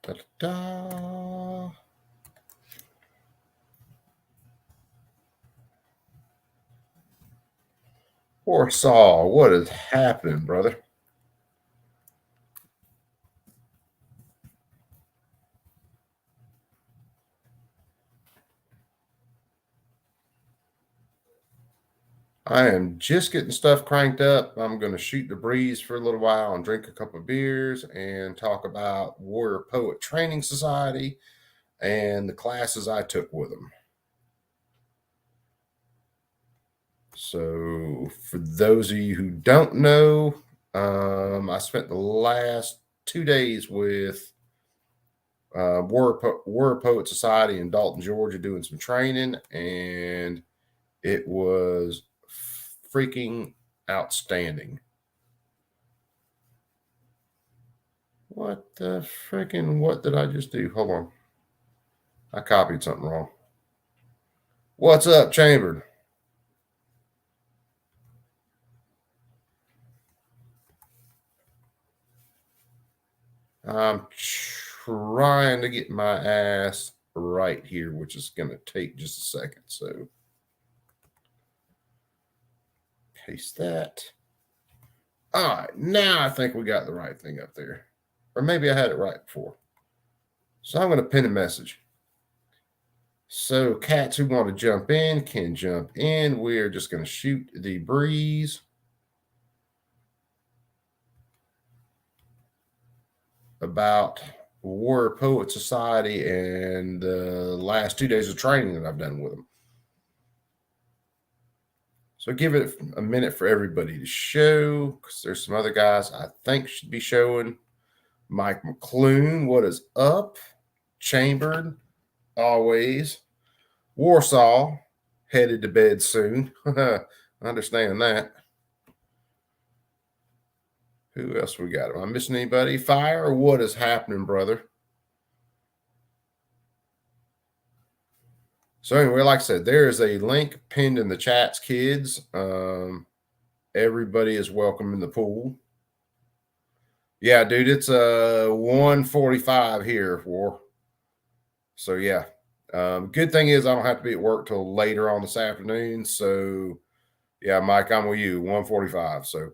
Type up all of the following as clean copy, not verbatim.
Da-da-da. Warsaw, what is happening, brother? I am just getting stuff cranked up. I'm going to shoot the breeze for a little while and drink a couple of beers and talk about Warrior Poet Training Society and the classes I took with them. So, for those of you who don't know, I spent the last 2 days with Warrior Poet Society in Dalton, Georgia, doing some training, and it was freaking outstanding. What the freaking, what did I just do? Hold on. I copied something wrong. What's up, Chambered? I'm trying to get my ass right here, which is going to take just a second. So paste that. All right, now I think we got the right thing up there. Or maybe I had it right before. So I'm going to pin a message. So cats who want to jump in can jump in. We are just going to shoot the breeze about Warrior Poet Society and the last 2 days of training that I've done with them. So give it a minute for everybody to show, because there's some other guys I think should be showing. Mike McClune, what is up? Chambered, always. Warsaw, headed to bed soon. I understand that. Who else we got? Am I missing anybody? Fire, what is happening, brother? So anyway, like I said, there is a link pinned in the chats, kids. Everybody is welcome in the pool. Yeah, dude, it's 1:45 here, War. So yeah. Good thing is I don't have to be at work till later on this afternoon. So yeah, Mike, I'm with you. 1:45. So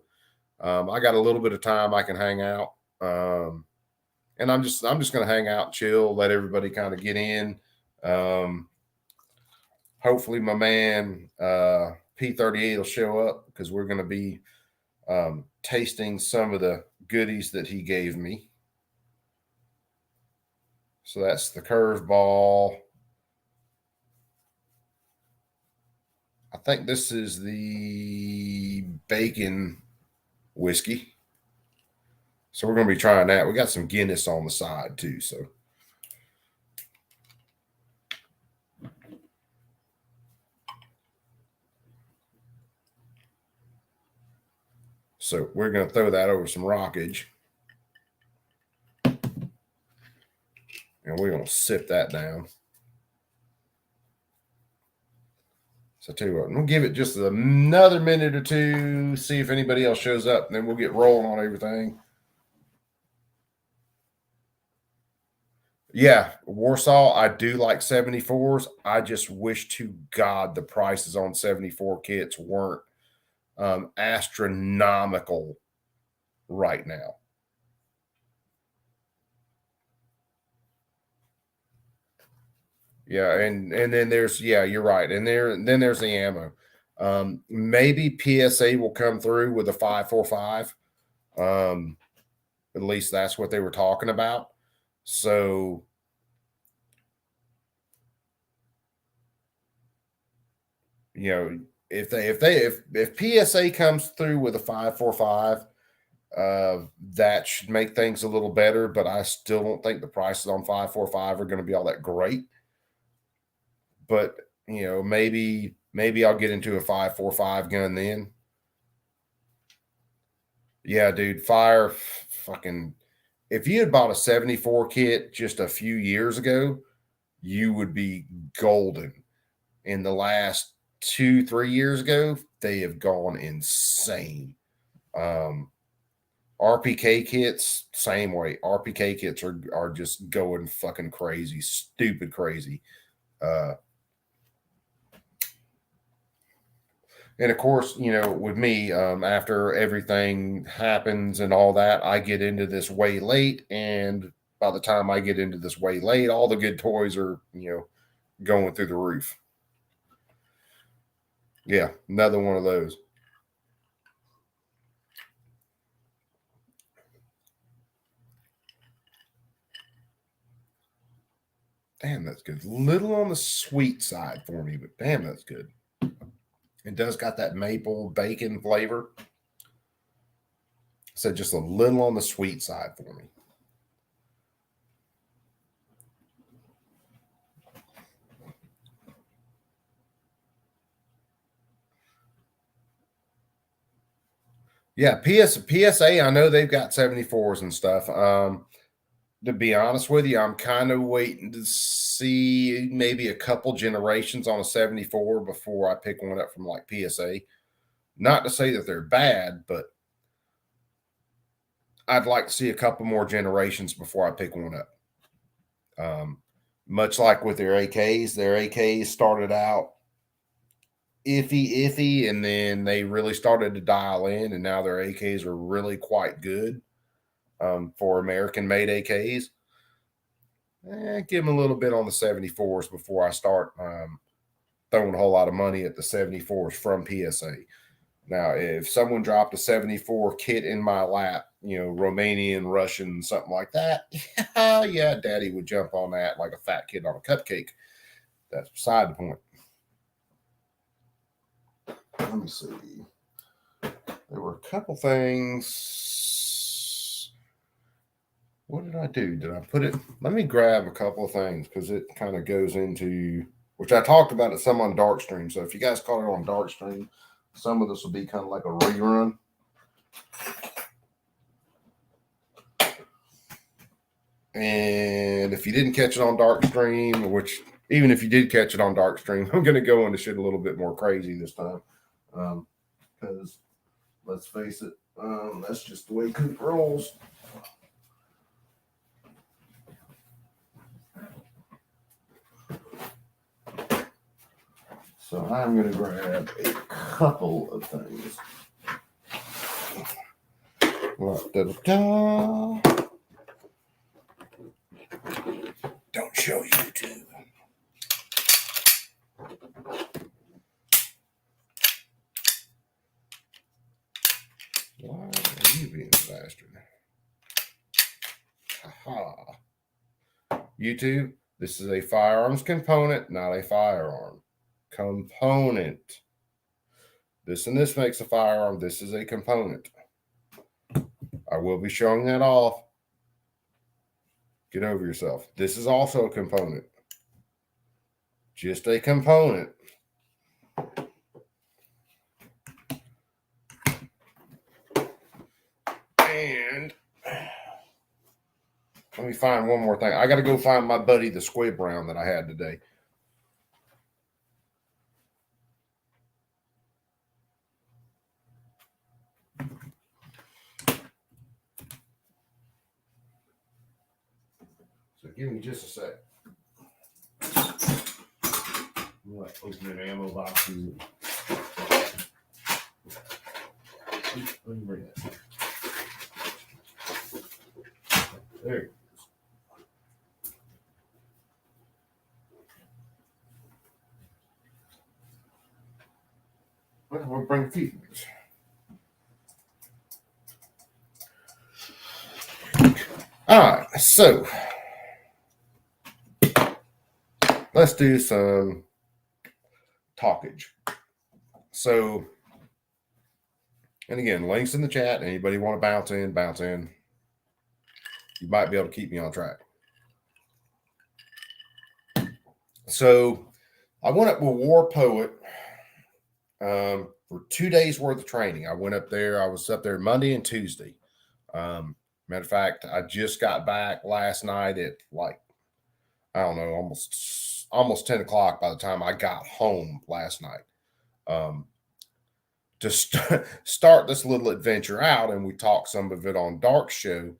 I got a little bit of time I can hang out. And I'm just gonna hang out, chill, let everybody kind of get in. Hopefully my man P38 will show up, because we're going to be tasting some of the goodies that he gave me. So that's the curveball. I think this is the bacon whiskey. So we're going to be trying that. We got some Guinness on the side too. So we're going to throw that over some rockage. And we're going to sip that down. So I tell you what, we'll give it just another minute or two, see if anybody else shows up, and then we'll get rolling on everything. Yeah, Warsaw, I do like 74s. I just wish to God the prices on 74 kits weren't astronomical right now. Yeah, and then there's, yeah, you're right. And then there's the ammo. Maybe PSA will come through with a 545. At least that's what they were talking about. So you know, if PSA comes through with a 545, that should make things a little better, but I still don't think the prices on 545 are going to be all that great. But maybe I'll get into a 545 gun then. Yeah, dude, fire fucking. If you had bought a 74 kit just a few years ago, you would be golden. In the last 2-3 years ago, they have gone insane. RPK kits, same way. RPK kits are just going fucking crazy, stupid crazy. And of course, you know, with me, after everything happens and all that, I get into this way late. And by the time I get into this way late, all the good toys are, you know, going through the roof. Yeah, another one of those. Damn, that's good. Little on the sweet side for me, but damn, that's good. It does got that maple bacon flavor. So just a little on the sweet side for me. Yeah, PSA, I know they've got 74s and stuff. To be honest with you, I'm kind of waiting to see maybe a couple generations on a 74 before I pick one up from like PSA. Not to say that they're bad, but I'd like to see a couple more generations before I pick one up. Much like with their AKs started out iffy, and then they really started to dial in, and now their AKs are really quite good for American-made AKs. Give them a little bit on the 74s before I start throwing a whole lot of money at the 74s from PSA. Now, if someone dropped a 74 kit in my lap, you know, Romanian, Russian, something like that, yeah, daddy would jump on that like a fat kid on a cupcake. That's beside the point. Let me see. There were a couple things. What did I do? Did I put it? Let me grab a couple of things because it kind of goes into, which I talked about it some on Darkstream. So if you guys caught it on Darkstream, some of this will be kind of like a rerun. And if you didn't catch it on Darkstream, which even if you did catch it on Darkstream, I'm going to go into shit a little bit more crazy this time. Because let's face it, that's just the way Coop rolls. So I'm going to grab a couple of things. Don't show YouTube. Why are you being a bastard? Haha. YouTube, this is a firearms component, not a firearm. Component. This and this makes a firearm. This is a component. I will be showing that off. Get over yourself. This is also a component. Just a component. And let me find one more thing. I got to go find my buddy, the squib round that I had today. So give me just a sec. I'm like opening ammo boxes. Let me bring that. There it goes. Well, we'll bring a few things. All right, so let's do some talkage. So, and again, links in the chat. Anybody want to bounce in, bounce in. You might be able to keep me on track. So, I went up with War Poet for 2 days worth of training. I went up there. I was up there Monday and Tuesday. Matter of fact, I just got back last night at like, I don't know, almost 10 o'clock by the time I got home last night. to start this little adventure out, and we talked some of it on Dark Show.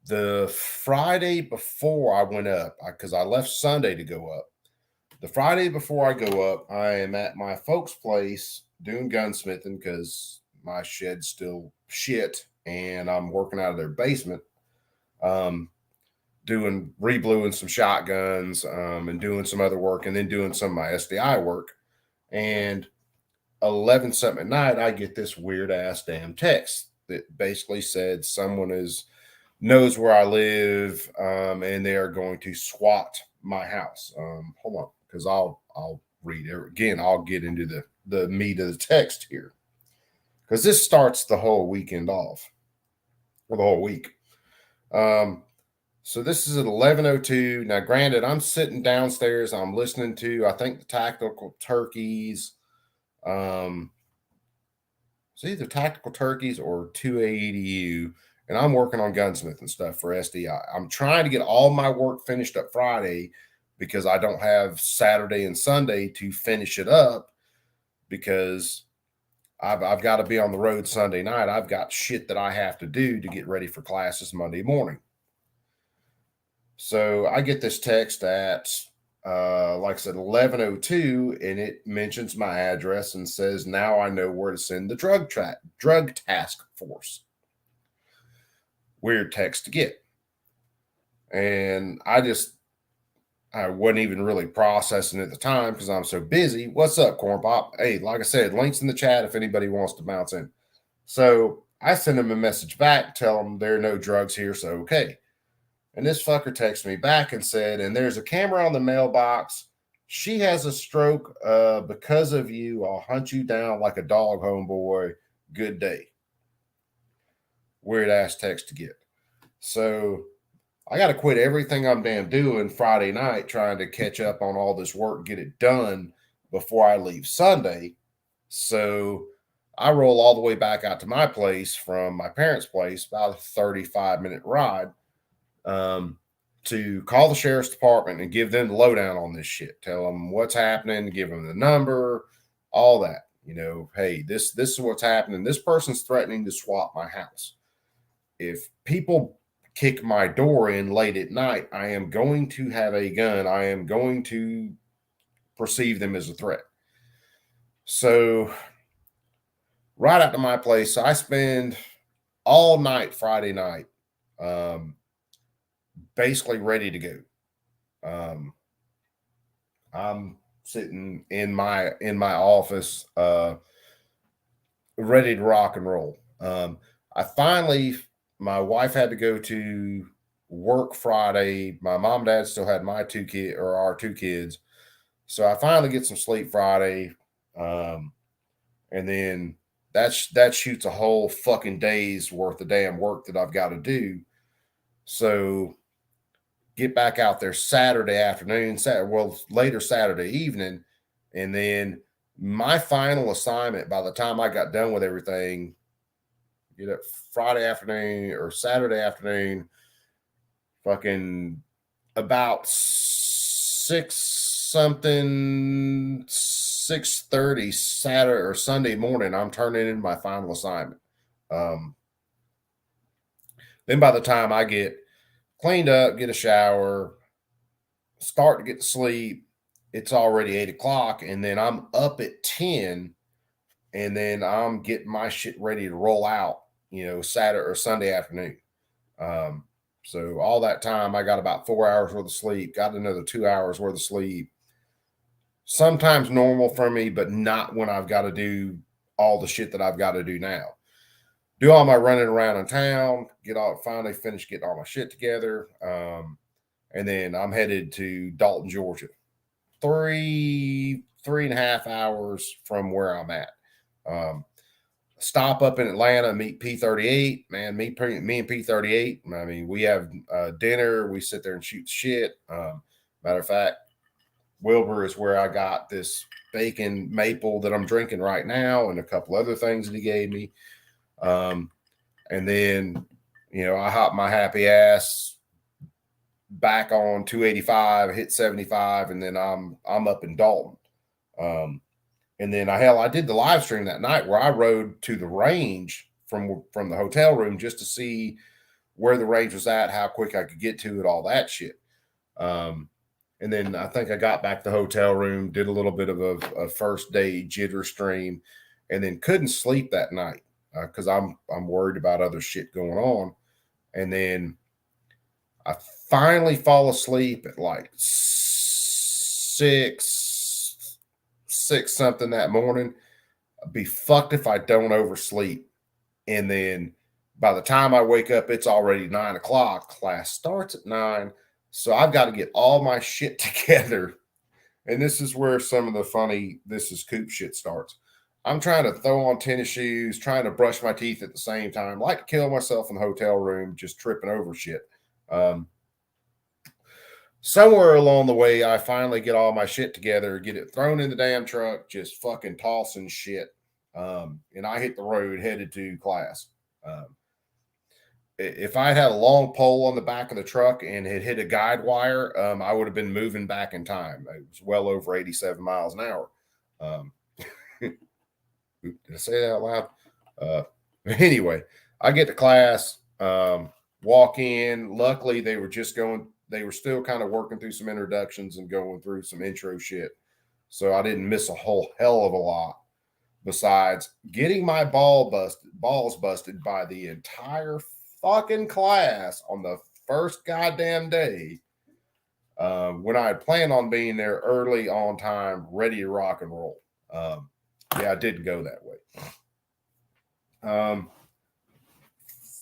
The Friday before I went up, because I left Sunday to go up. The Friday before I go up, I am at my folks' place doing gunsmithing because my shed's still shit, and I'm working out of their basement, doing rebluing some shotguns, and doing some other work, and then doing some of my SDI work. And 11 something at night, I get this weird ass damn text that basically said someone knows where I live, and they are going to SWAT my house. Hold on, because I'll read it again. I'll get into the meat of the text here, because this starts the whole weekend off, or the whole week. So this is at 11:02. Now, granted, I'm sitting downstairs. I'm listening to, I think, the Tactical Turkeys. It's either Tactical Turkeys or 2AEDU, and I'm working on gunsmith and stuff for SDI. I'm trying to get all my work finished up Friday because I don't have Saturday and Sunday to finish it up, because I've got to be on the road Sunday night. I've got shit that I have to do to get ready for classes Monday morning. So I get this text at, like I said, 11:02, and it mentions my address and says, now I know where to send the drug task force. Weird text to get. And I wasn't even really processing at the time because I'm so busy. What's up, Corn Pop? Hey, like I said, links in the chat if anybody wants to bounce in. So I send him a message back, tell him there are no drugs here, so okay. And this fucker texted me back and said, and there's a camera on the mailbox. She has a stroke. Because of you, I'll hunt you down like a dog, homeboy. Good day. Weird ass text to get. So I got to quit everything I'm damn doing Friday night, trying to catch up on all this work, get it done before I leave Sunday. So I roll all the way back out to my place from my parents' place, about a 35-minute ride, to call the sheriff's department and give them the lowdown on this shit. Tell them what's happening, give them the number, all that. You know, hey, this is what's happening. This person's threatening to swap my house. If people kick my door in late at night, I am going to have a gun. I am going to perceive them as a threat. So right out to my place, I spend all night Friday night, basically ready to go. I'm sitting in my office, ready to rock and roll. My wife had to go to work Friday. My mom and dad still had our 2 kids. So I finally get some sleep Friday. And then that shoots a whole fucking day's worth of damn work that I've got to do. So get back out there Saturday afternoon, later Saturday evening. And then my final assignment, by the time I got done with everything, get up Friday afternoon or Saturday afternoon, fucking about 6:30 Saturday or Sunday morning, I'm turning in my final assignment. Then by the time I get cleaned up, get a shower, start to get to sleep, it's already 8 o'clock. And then I'm up at 10, and then I'm getting my shit ready to roll out, Saturday or Sunday afternoon. So all that time, I got about 4 hours worth of sleep, got another 2 hours worth of sleep. Sometimes normal for me, but not when I've got to do all the shit that I've got to do now. Do all my running around in town, finally finish getting all my shit together. And then I'm headed to Dalton, Georgia. 3.5 hours from where I'm at. Stop up in Atlanta, meet P38. Man, me and P38. I mean, we have dinner. We sit there and shoot shit. Matter of fact, Wilbur is where I got this bacon maple that I'm drinking right now, and a couple other things that he gave me. And then, I hop my happy ass back on 285, hit 75, and then I'm up in Dalton. And And then I did the live stream that night where I rode to the range from the hotel room just to see where the range was at, how quick I could get to it, all that shit. And then I think I got back to the hotel room, did a little bit of a first day jitter stream, and then couldn't sleep that night because I'm worried about other shit going on. And then I finally fall asleep at like six something that morning. I'd be fucked if I don't oversleep. And then by the time I wake up, it's already 9 o'clock. Class starts at 9. So I've got to get all my shit together. And this is where some of the funny, this is Coop shit starts. I'm trying to throw on tennis shoes, trying to brush my teeth at the same time, like to kill myself in the hotel room, just tripping over shit. Somewhere along the way, I finally get all my shit together, get it thrown in the damn truck, just fucking tossing shit. And I hit the road headed to class. If I had a long pole on the back of the truck and had hit a guide wire, I would have been moving back in time. It was well over 87 miles an hour. Did I say that out loud? Anyway, I get to class, walk in. Luckily, they were still kind of working through some introductions and going through some intro shit. So I didn't miss a whole hell of a lot. Besides getting my balls busted by the entire fucking class on the first goddamn day, when I had planned on being there early, on time, ready to rock and roll. Yeah, I didn't go that way.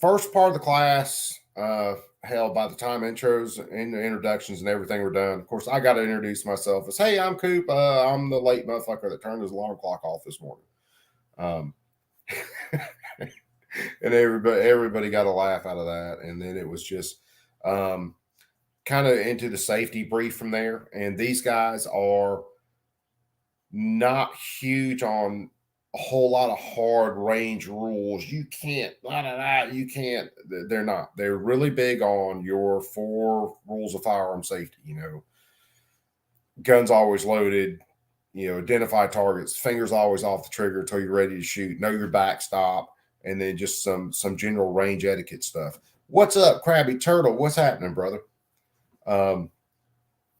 First part of the class, hell, by the time intros and the introductions and everything were done, of course, I got to introduce myself as, hey, I'm Coop. I'm the late motherfucker that turned his alarm clock off this morning. And everybody got a laugh out of that. And then it was just kind of into the safety brief from there. And these guys are not huge on a whole lot of hard range rules. You can't, you can't. They're not. They're really big on your 4 rules of firearm safety. Guns always loaded. Identify targets, fingers always off the trigger until you're ready to shoot, know your backstop, and then just some general range etiquette stuff. What's up, Krabby Turtle? What's happening, brother?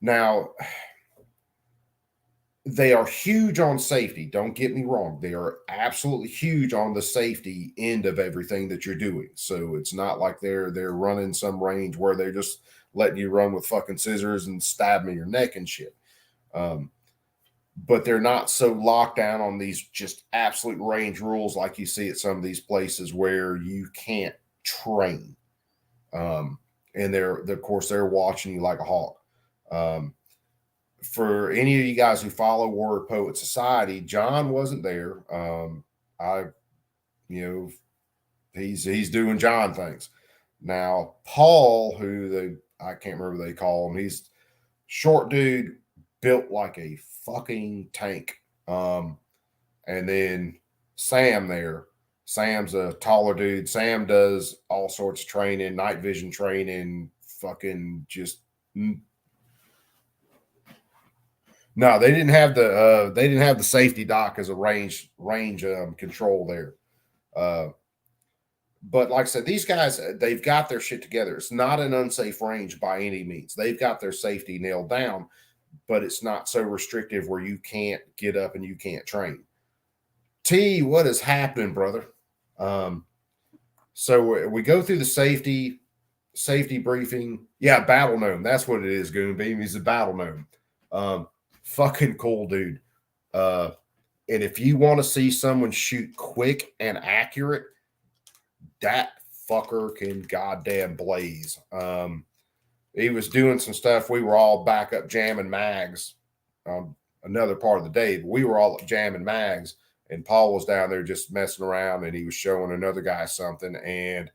Now, they are huge on safety. Don't get me wrong. They are absolutely huge on the safety end of everything that you're doing. So it's not like they're running some range where they're just letting you run with fucking scissors and stab me in your neck and shit. But they're not so locked down on these just absolute range rules like you see at some of these places where you can't train. And of course, they're watching you like a hawk. For any of you guys who follow Warrior Poet Society, John wasn't there. He's doing John things. Now, Paul, I can't remember what they call him. He's short dude, built like a fucking tank. And then Sam there. Sam's a taller dude. Sam does all sorts of training, night vision training, fucking just. No, they didn't have the safety dock as a range control there. But like I said, these guys, they've got their shit together. It's not an unsafe range by any means. They've got their safety nailed down, but it's not so restrictive where you can't get up and you can't train. T, what is happening, brother? So we go through the safety briefing. Yeah, battle gnome. That's what it is, Goonbeam. He's a battle gnome. Fucking cool dude. And if you want to see someone shoot quick and accurate, that fucker can goddamn blaze. He was doing some stuff. We were all back up jamming mags. Another part of the day, but we were all jamming mags, and Paul was down there just messing around, and he was showing another guy something. And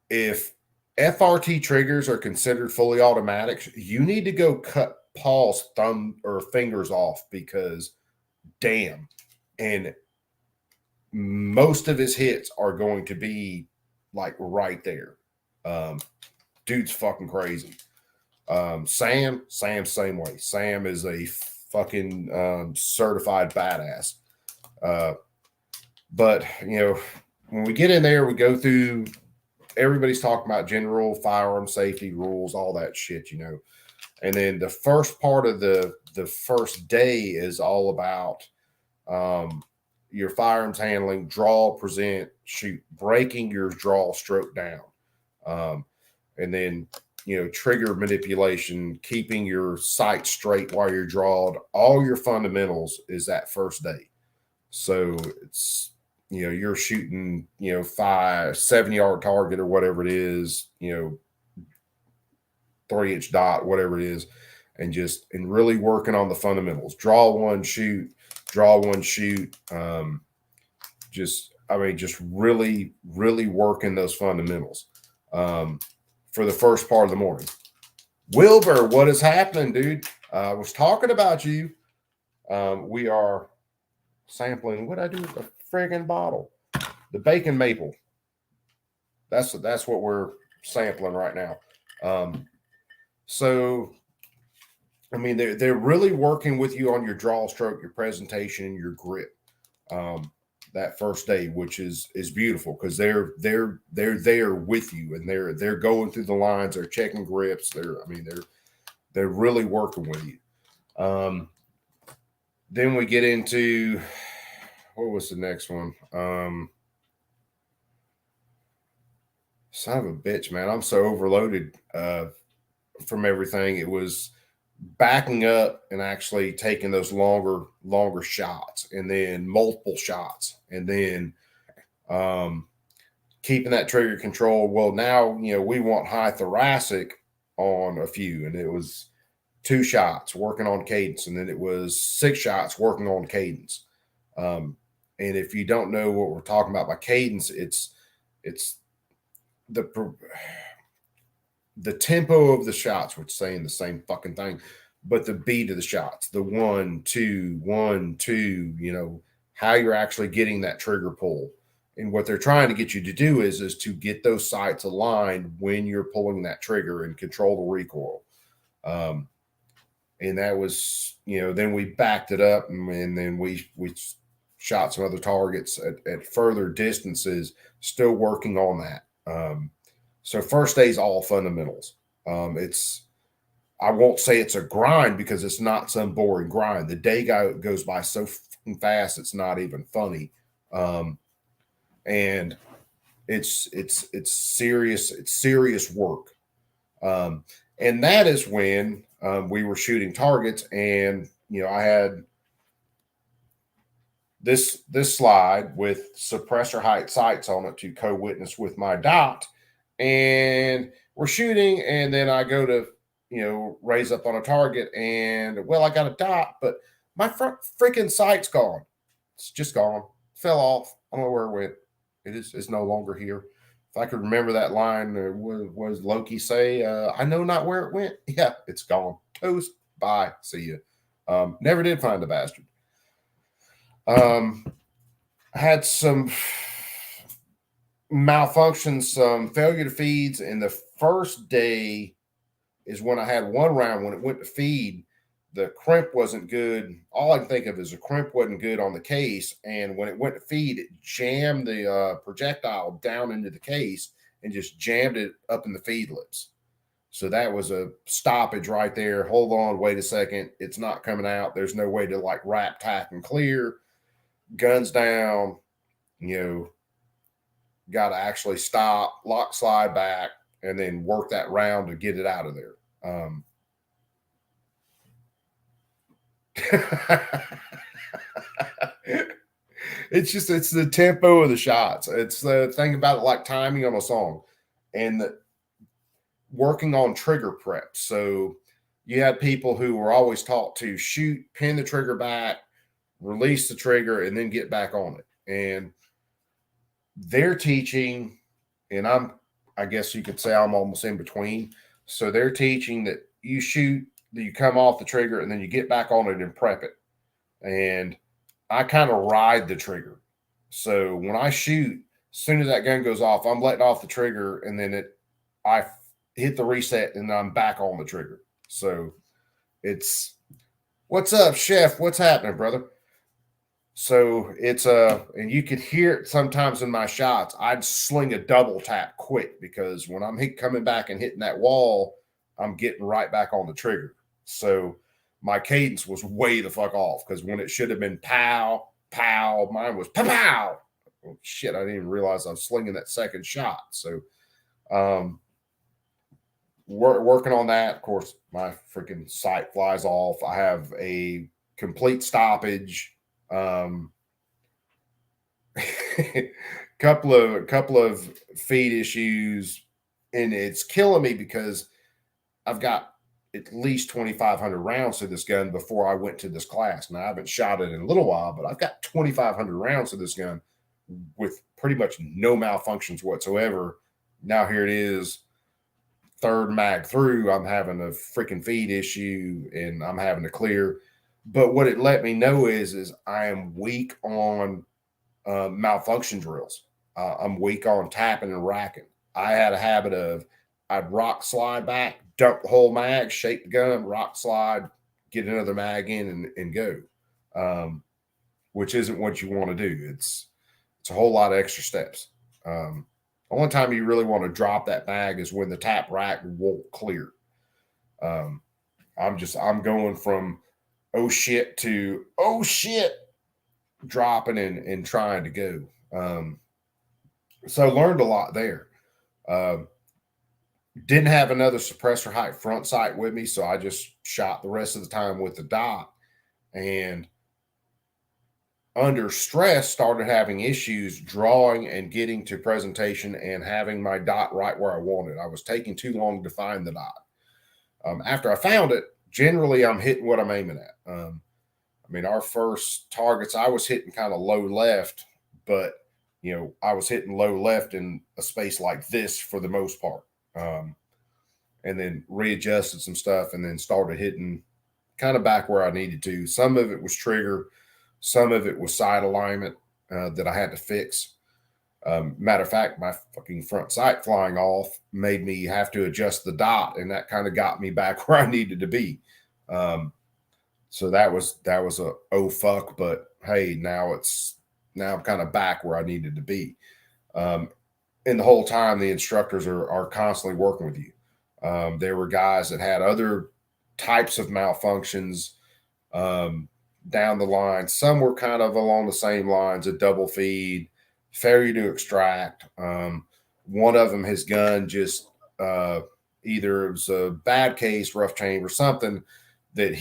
if FRT triggers are considered fully automatics, you need to go cut Paul's thumb or fingers off, because damn. And most of his hits are going to be like right there. Dude's fucking crazy. Sam, same way. Sam is a fucking certified badass. But when we get in there, we go through. Everybody's talking about general firearm safety rules, all that shit, And then the first part of the first day is all about your firearms handling, draw, present, shoot, breaking your draw stroke down. And then, trigger manipulation, keeping your sight straight while you're drawed. All your fundamentals is that first day. So it's, you're shooting, 7-yard target or whatever it is, 3-inch dot, whatever it is, and really working on the fundamentals. Draw one, shoot, draw one, shoot. Just really, really working those fundamentals for the first part of the morning. Wilbur, what is happening, dude? I was talking about you. We are sampling. What I do with the friggin' bottle? The bacon maple. That's what we're sampling right now. So, they're really working with you on your draw stroke, your presentation, and your grip. That first day, which is beautiful because they're there with you, and they're going through the lines, they're checking grips, they're really working with you. Then we get into, what was the next one? Son of a bitch, man, I'm so overloaded from everything. It was backing up and actually taking those longer shots, and then multiple shots, and then keeping that trigger control. Well, now, we want high thoracic on a few, and it was 2 shots working on cadence, and then it was 6 shots working on cadence. And if you don't know what we're talking about by cadence, it's the tempo of the shots, which is saying the same fucking thing, but the beat of the shots, the 1, 2, 1, 2, how you're actually getting that trigger pull. And what they're trying to get you to do is to get those sights aligned when you're pulling that trigger and control the recoil. And that was, then we backed it up, and then we shot some other targets at further distances, still working on that. So first day is all fundamentals. I won't say it's a grind because it's not some boring grind. The day goes by so fast, it's not even funny. And it's serious. It's serious work. And that is when we were shooting targets, and I had this slide with suppressor height sights on it to co-witness with my dot, and we're shooting, and then I go to raise up on a target, and I got a dot, but my freaking sight's gone. It's just gone. Fell off. I don't know where it went. It's no longer here. If I could remember that line, what does Loki say? I know not where it went. Yeah, it's gone. Toast. Bye. See you. Never did find the bastard. Had some malfunctions, some failure to feeds. And the first day is when I had one round when it went to feed. The crimp wasn't good. All I can think of is the crimp wasn't good on the case. And when it went to feed, it jammed the projectile down into the case and just jammed it up in the feed lips. So that was a stoppage right there. Hold on, wait a second. It's not coming out. There's no way to wrap, tack, and clear. Guns down, got to actually stop, lock, slide back, and then work that round to get it out of there. It's the tempo of the shots. It's the thing about it, like timing on a song, and working on trigger prep. So you had people who were always taught to shoot, pin the trigger back, release the trigger, and then get back on it. And they're teaching, and I guess you could say I'm almost in between. So they're teaching that you shoot, that you come off the trigger, and then you get back on it and prep it. And I kind of ride the trigger. So when I shoot, as soon as that gun goes off, I'm letting off the trigger, and then I hit the reset, and I'm back on the trigger. So it's What's up, chef? What's happening, brother? So it's and you could hear it sometimes in my shots. I'd sling a double tap quick because when I'm coming back and hitting that wall, I'm getting right back on the trigger. So my cadence was way the fuck off because when it should have been pow, pow, mine was pow, pow. Oh, shit, I didn't even realize I was slinging that second shot. So um, working on that. Of course, my freaking sight flies off. I have a complete stoppage. Um, couple of feed issues, and it's killing me because I've got at least 2,500 rounds to this gun before I went to this class. Now I haven't shot it in a little while, but I've got 2,500 rounds to this gun with pretty much no malfunctions whatsoever. Now here it is, third mag through. I'm having a freaking feed issue, and I'm having to clear. But what it let me know is I am weak on malfunction drills. I'm weak on tapping and racking. I had a habit of I'd rock slide back, dump the whole mag, shake the gun, rock slide, get another mag in, and go, which isn't what you want to do. It's a whole lot of extra steps. Only time you really want to drop that mag is when the tap rack won't clear. Um, I'm going from oh shit to oh shit, dropping and trying to go. So learned a lot there. Um, didn't have another suppressor height front sight with me, so I just shot the rest of the time with the dot. And under stress, started having issues drawing and getting to presentation and having my dot right where I wanted. I was taking too long to find the dot. After I found it, generally I'm hitting what I'm aiming at. I mean, our first targets, I was hitting kind of low left, but I was hitting low left in a space like this for the most part. And then readjusted some stuff and then started hitting kind of back where I needed to. Some of it was trigger, some of it was side alignment that I had to fix. Matter of fact, my fucking front sight flying off made me have to adjust the dot, and that kind of got me back where I needed to be. So that was a oh fuck, but hey, now I'm kind of back where I needed to be. And the whole time, the instructors are constantly working with you. There were guys that had other types of malfunctions down the line. Some were kind of along the same lines, a double feed, failure to extract. One of them, his gun just either it was a bad case, rough chamber, something that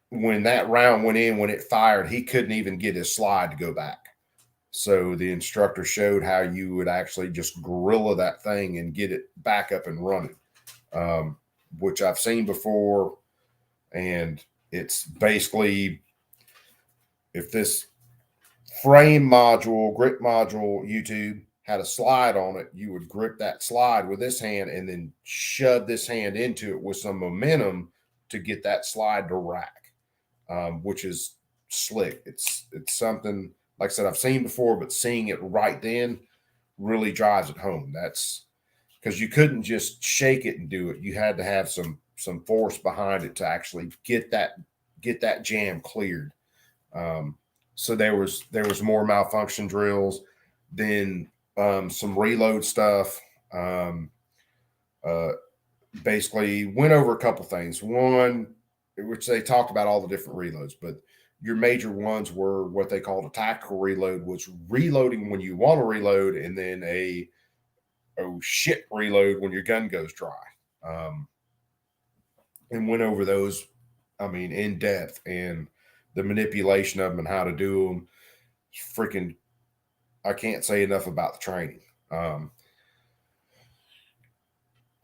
when that round went in, when it fired, he couldn't even get his slide to go back. So the instructor showed how you would actually just gorilla that thing and get it back up and running, which I've seen before. And it's basically, if this frame module, grip module, YouTube had a slide on it, you would grip that slide with this hand and then shove this hand into it with some momentum to get that slide to rack, which is slick. It's something, like I said, I've seen before, but seeing it right then really drives it home. That's because you couldn't just shake it and do it. You had to have some force behind it to actually get that jam cleared. So there was more malfunction drills, then some reload stuff. Basically went over a couple things. One, which they talked about all the different reloads, but your major ones were what they called a tactical reload, which reloading when you want to reload, and then a oh shit reload when your gun goes dry. And went over those, I mean, in depth, and the manipulation of them and how to do them. Freaking, I can't say enough about the training. I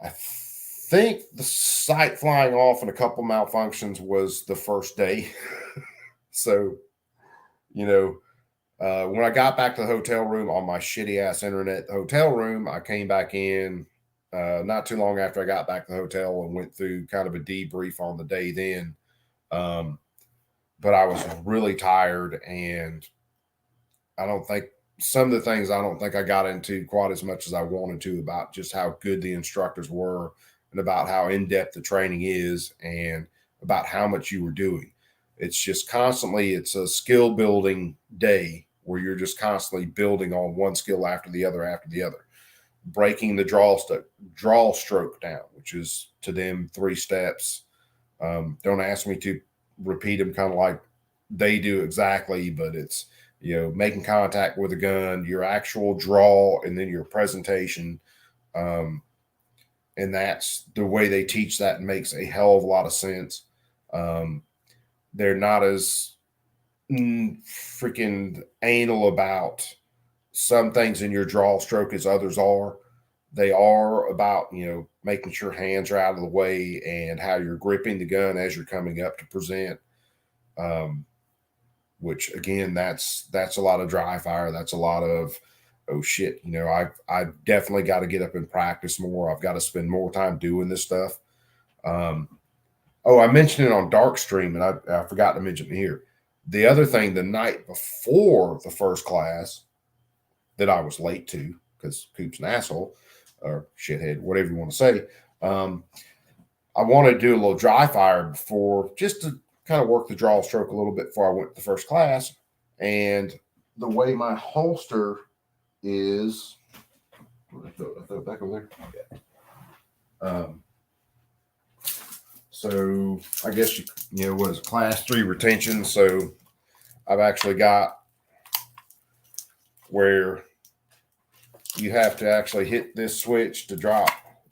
think the sight flying off and a couple malfunctions was the first day. So, when I got back to the hotel room on my shitty ass internet hotel room, I came back in not too long after I got back to the hotel and went through kind of a debrief on the day then. But I was really tired, and I don't think some of the things I don't think I got into quite as much as I wanted to about just how good the instructors were and about how in-depth the training is. And about how much you were doing. It's just constantly, it's a skill building day where you're just constantly building on one skill after the other, breaking the draw stroke down, which is to them 3 steps. Don't ask me to repeat them kind of like they do exactly, but it's, making contact with a gun, your actual draw, and then your presentation. And that's the way they teach that, and makes a hell of a lot of sense. They're not as freaking anal about some things in your draw stroke as others are. They are about, making sure hands are out of the way and how you're gripping the gun as you're coming up to present. Which again, that's a lot of dry fire. That's a lot of, oh shit, I've definitely got to get up and practice more. I've got to spend more time doing this stuff. I mentioned it on Dark Stream, and I forgot to mention it here. The other thing, the night before the first class that I was late to, because Coop's an asshole or shithead, whatever you want to say, I wanted to do a little dry fire before, just to kind of work the draw stroke a little bit before I went to the first class. And the way my holster is, I throw it back over there. Yeah. So I guess what is it, class 3 retention. So I've actually got where you have to actually hit this switch to drop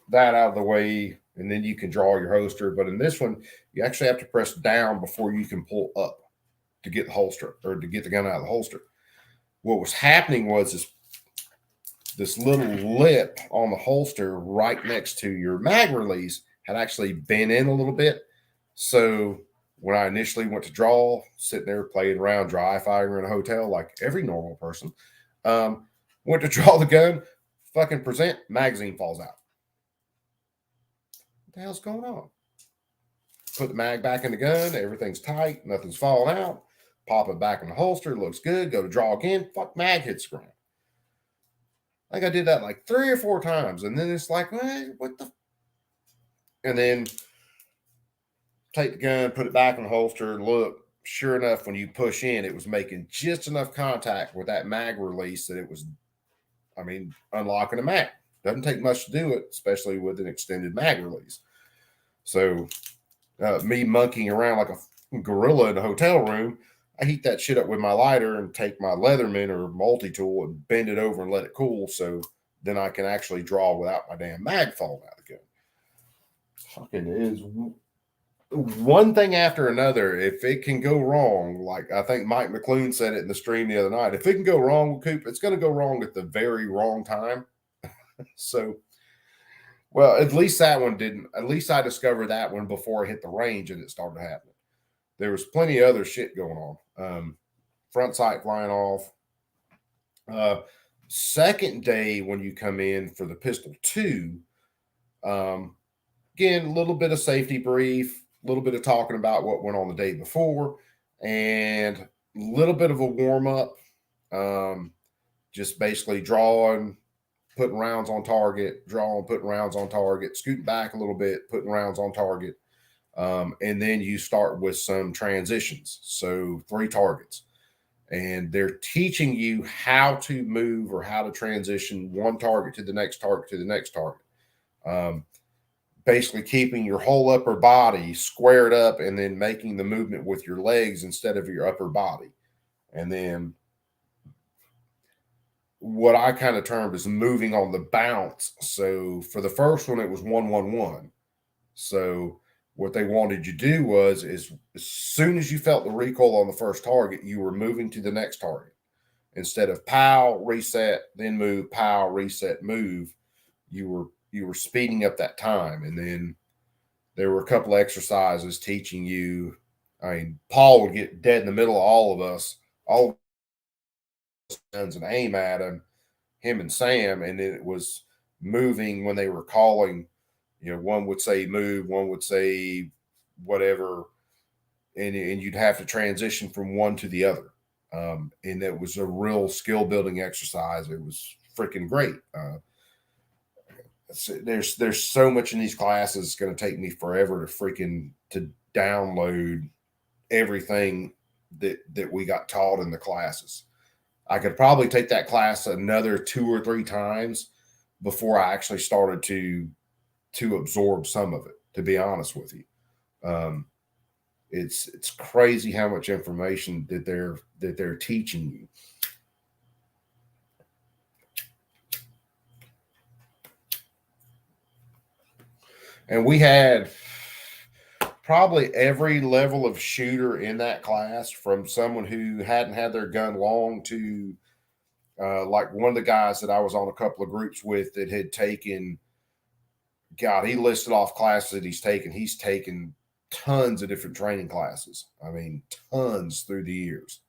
that out of the way, and then you can draw your holster. But in this one, you actually have to press down before you can pull up to get the holster, or to get the gun out of the holster. What was happening was this little lip on the holster right next to your mag release had actually bent in a little bit. So when I initially went to draw, sitting there playing around, dry firing in a hotel like every normal person, went to draw the gun, fucking present, magazine falls out. What the hell's going on? Put the mag back in the gun, everything's tight, nothing's falling out. Pop it back in the holster, looks good, go to draw again, fuck, mag hits the ground. Like I did that like 3 or 4 times, and then it's like, what the? And then take the gun, put it back in the holster, look, sure enough, when you push in, it was making just enough contact with that mag release that it was, unlocking a mag. Doesn't take much to do it, especially with an extended mag release. So me monkeying around like a gorilla in a hotel room, I heat that shit up with my lighter and take my Leatherman or multi-tool and bend it over and let it cool, so then I can actually draw without my damn mag falling out of the gun. Fucking is one thing after another. If it can go wrong, like I think Mike McClune said it in the stream the other night, if it can go wrong with Coop, it's going to go wrong at the very wrong time. So, well, at least that one didn't. At least I discovered that one before I hit the range and it started happening. There was plenty of other shit going on. Front sight flying off. Second day when you come in for the Pistol 2, again, a little bit of safety brief, a little bit of talking about what went on the day before, and a little bit of a warm-up. Just basically drawing, putting rounds on target, drawing, putting rounds on target, scooting back a little bit, putting rounds on target. And then you start with some transitions. So 3 targets. And they're teaching you how to move or how to transition one target to the next target to the next target. Basically keeping your whole upper body squared up and then making the movement with your legs instead of your upper body. And then what I kind of termed as moving on the bounce. So for the first one, it was 1-1-1. So what they wanted you to do was, as soon as you felt the recoil on the first target, you were moving to the next target. Instead of pow, reset, then move, pow, reset, move, you were speeding up that time. And then there were a couple of exercises teaching you. Paul would get dead in the middle of all of us, all guns, and aim at him and Sam, and then it was moving when they were calling. One would say move, one would say whatever, and you'd have to transition from one to the other. And it was a real skill building exercise. It was freaking great. There's so much in these classes. It's going to take me forever to download everything that we got taught in the classes. I could probably take that class another 2 or 3 times before I actually started to absorb some of it, to be honest with you. It's crazy how much information that they're teaching you. And we had probably every level of shooter in that class, from someone who hadn't had their gun long to like one of the guys that I was on a couple of groups with that had taken, God, he listed off classes that he's taken. He's taken tons of different training classes. I mean, tons through the years.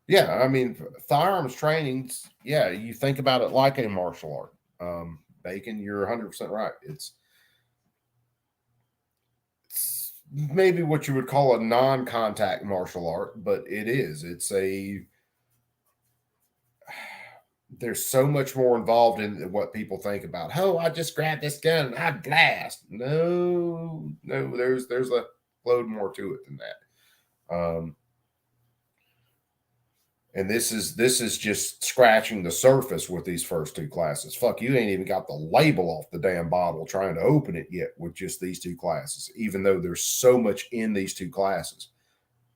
Yeah, I mean, firearms trainings, yeah, you think about it like a martial art. Bacon, you're 100% right. It's maybe what you would call a non-contact martial art, but it is. There's so much more involved in what people think about. Oh, I just grabbed this gun and I blast. No, there's a load more to it than that. And this is just scratching the surface with these first 2 classes. Fuck, you ain't even got the label off the damn bottle trying to open it yet with just these 2 classes, even though there's so much in these 2 classes.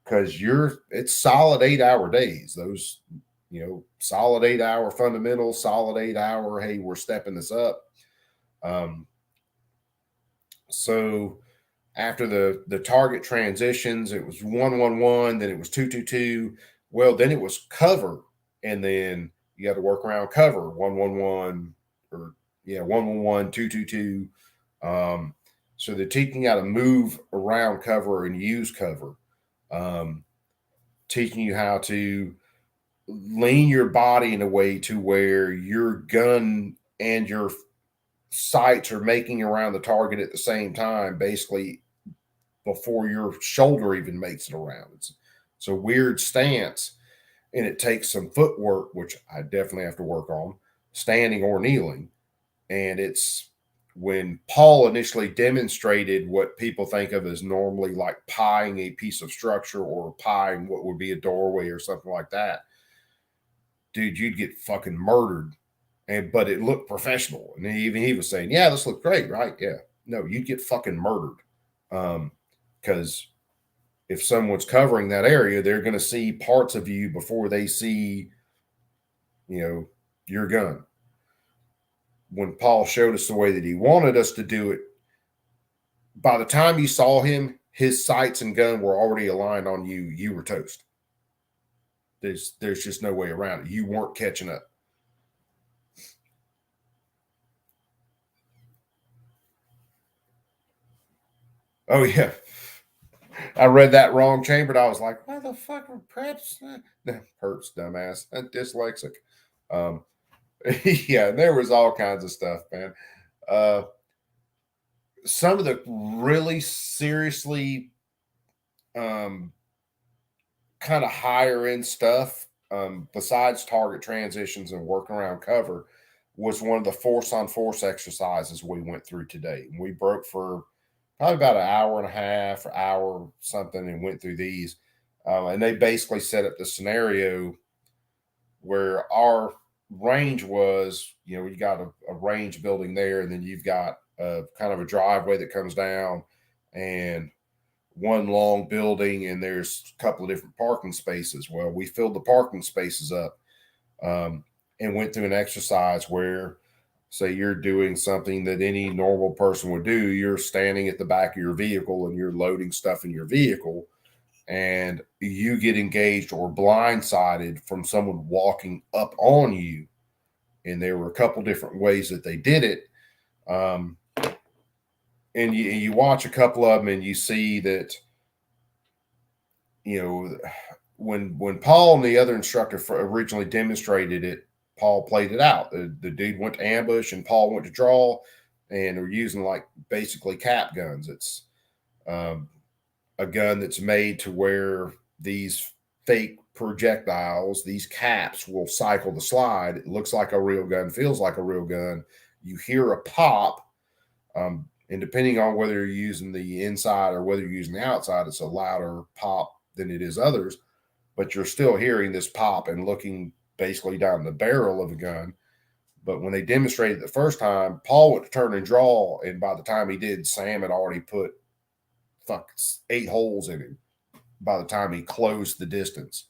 Because it's solid 8-hour days. Those, solid 8-hour fundamentals, solid 8-hour, hey, we're stepping this up. So after the target transitions, it was 1-1-1, then it was 2-2-2. Well, then it was cover, and then you got to work around cover 1-1-1, or 1-1-1, 2-2-2. So they're teaching you how to move around cover and use cover, teaching you how to lean your body in a way to where your gun and your sights are making around the target at the same time, basically before your shoulder even makes it around. It's a weird stance, and it takes some footwork, which I definitely have to work on, standing or kneeling. And it's when Paul initially demonstrated what people think of as normally like pieing a piece of structure or pieing what would be a doorway or something like that. Dude, you'd get fucking murdered. But it looked professional. And even he was saying, yeah, this looked great, right? Yeah. No, you'd get fucking murdered. Because if someone's covering that area, they're going to see parts of you before they see, your gun. When Paul showed us the way that he wanted us to do it, by the time you saw him, his sights and gun were already aligned on you. You were toast. There's just no way around it. You weren't catching up. Oh, yeah. I read that wrong chambered. I was like, why the fuck are preps? Hurts, dumbass. Dyslexic. Yeah, there was all kinds of stuff, man. Some of the really seriously kind of higher end stuff, besides target transitions and working around cover, was one of the force on force exercises we went through today. We broke for probably about an hour and a half, hour something, and went through these. And they basically set up the scenario where our range was, you got a range building there, and then you've got a kind of a driveway that comes down and one long building, and there's a couple of different parking spaces. Well, we filled the parking spaces up, and went through an exercise where, say you're doing something that any normal person would do. You're standing at the back of your vehicle and you're loading stuff in your vehicle, and you get engaged or blindsided from someone walking up on you. And there were a couple different ways that they did it. And you watch a couple of them and you see that, when Paul and the other instructor originally demonstrated it, Paul played it out. The dude went to ambush and Paul went to draw, and they're using like basically cap guns. It's a gun that's made to where these fake projectiles, these caps will cycle the slide. It looks like a real gun, feels like a real gun. You hear a pop, and depending on whether you're using the inside or whether you're using the outside, it's a louder pop than it is others. But you're still hearing this pop and looking basically down the barrel of a gun. But when they demonstrated the first time, Paul went to turn and draw, and by the time he did, Sam had already put 8 holes in him by the time he closed the distance.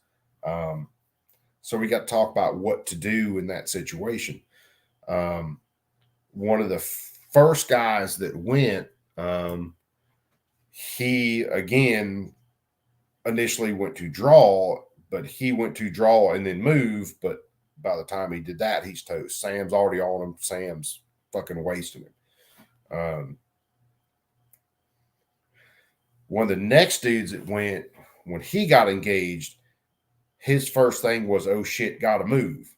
So we got to talk about what to do in that situation. One of the first guys that went, he again initially went to draw, but he went to draw and then move. But by the time he did that, he's toast. Sam's already on him. Sam's fucking wasting him. One of the next dudes that went, when he got engaged, his first thing was, oh shit, gotta move.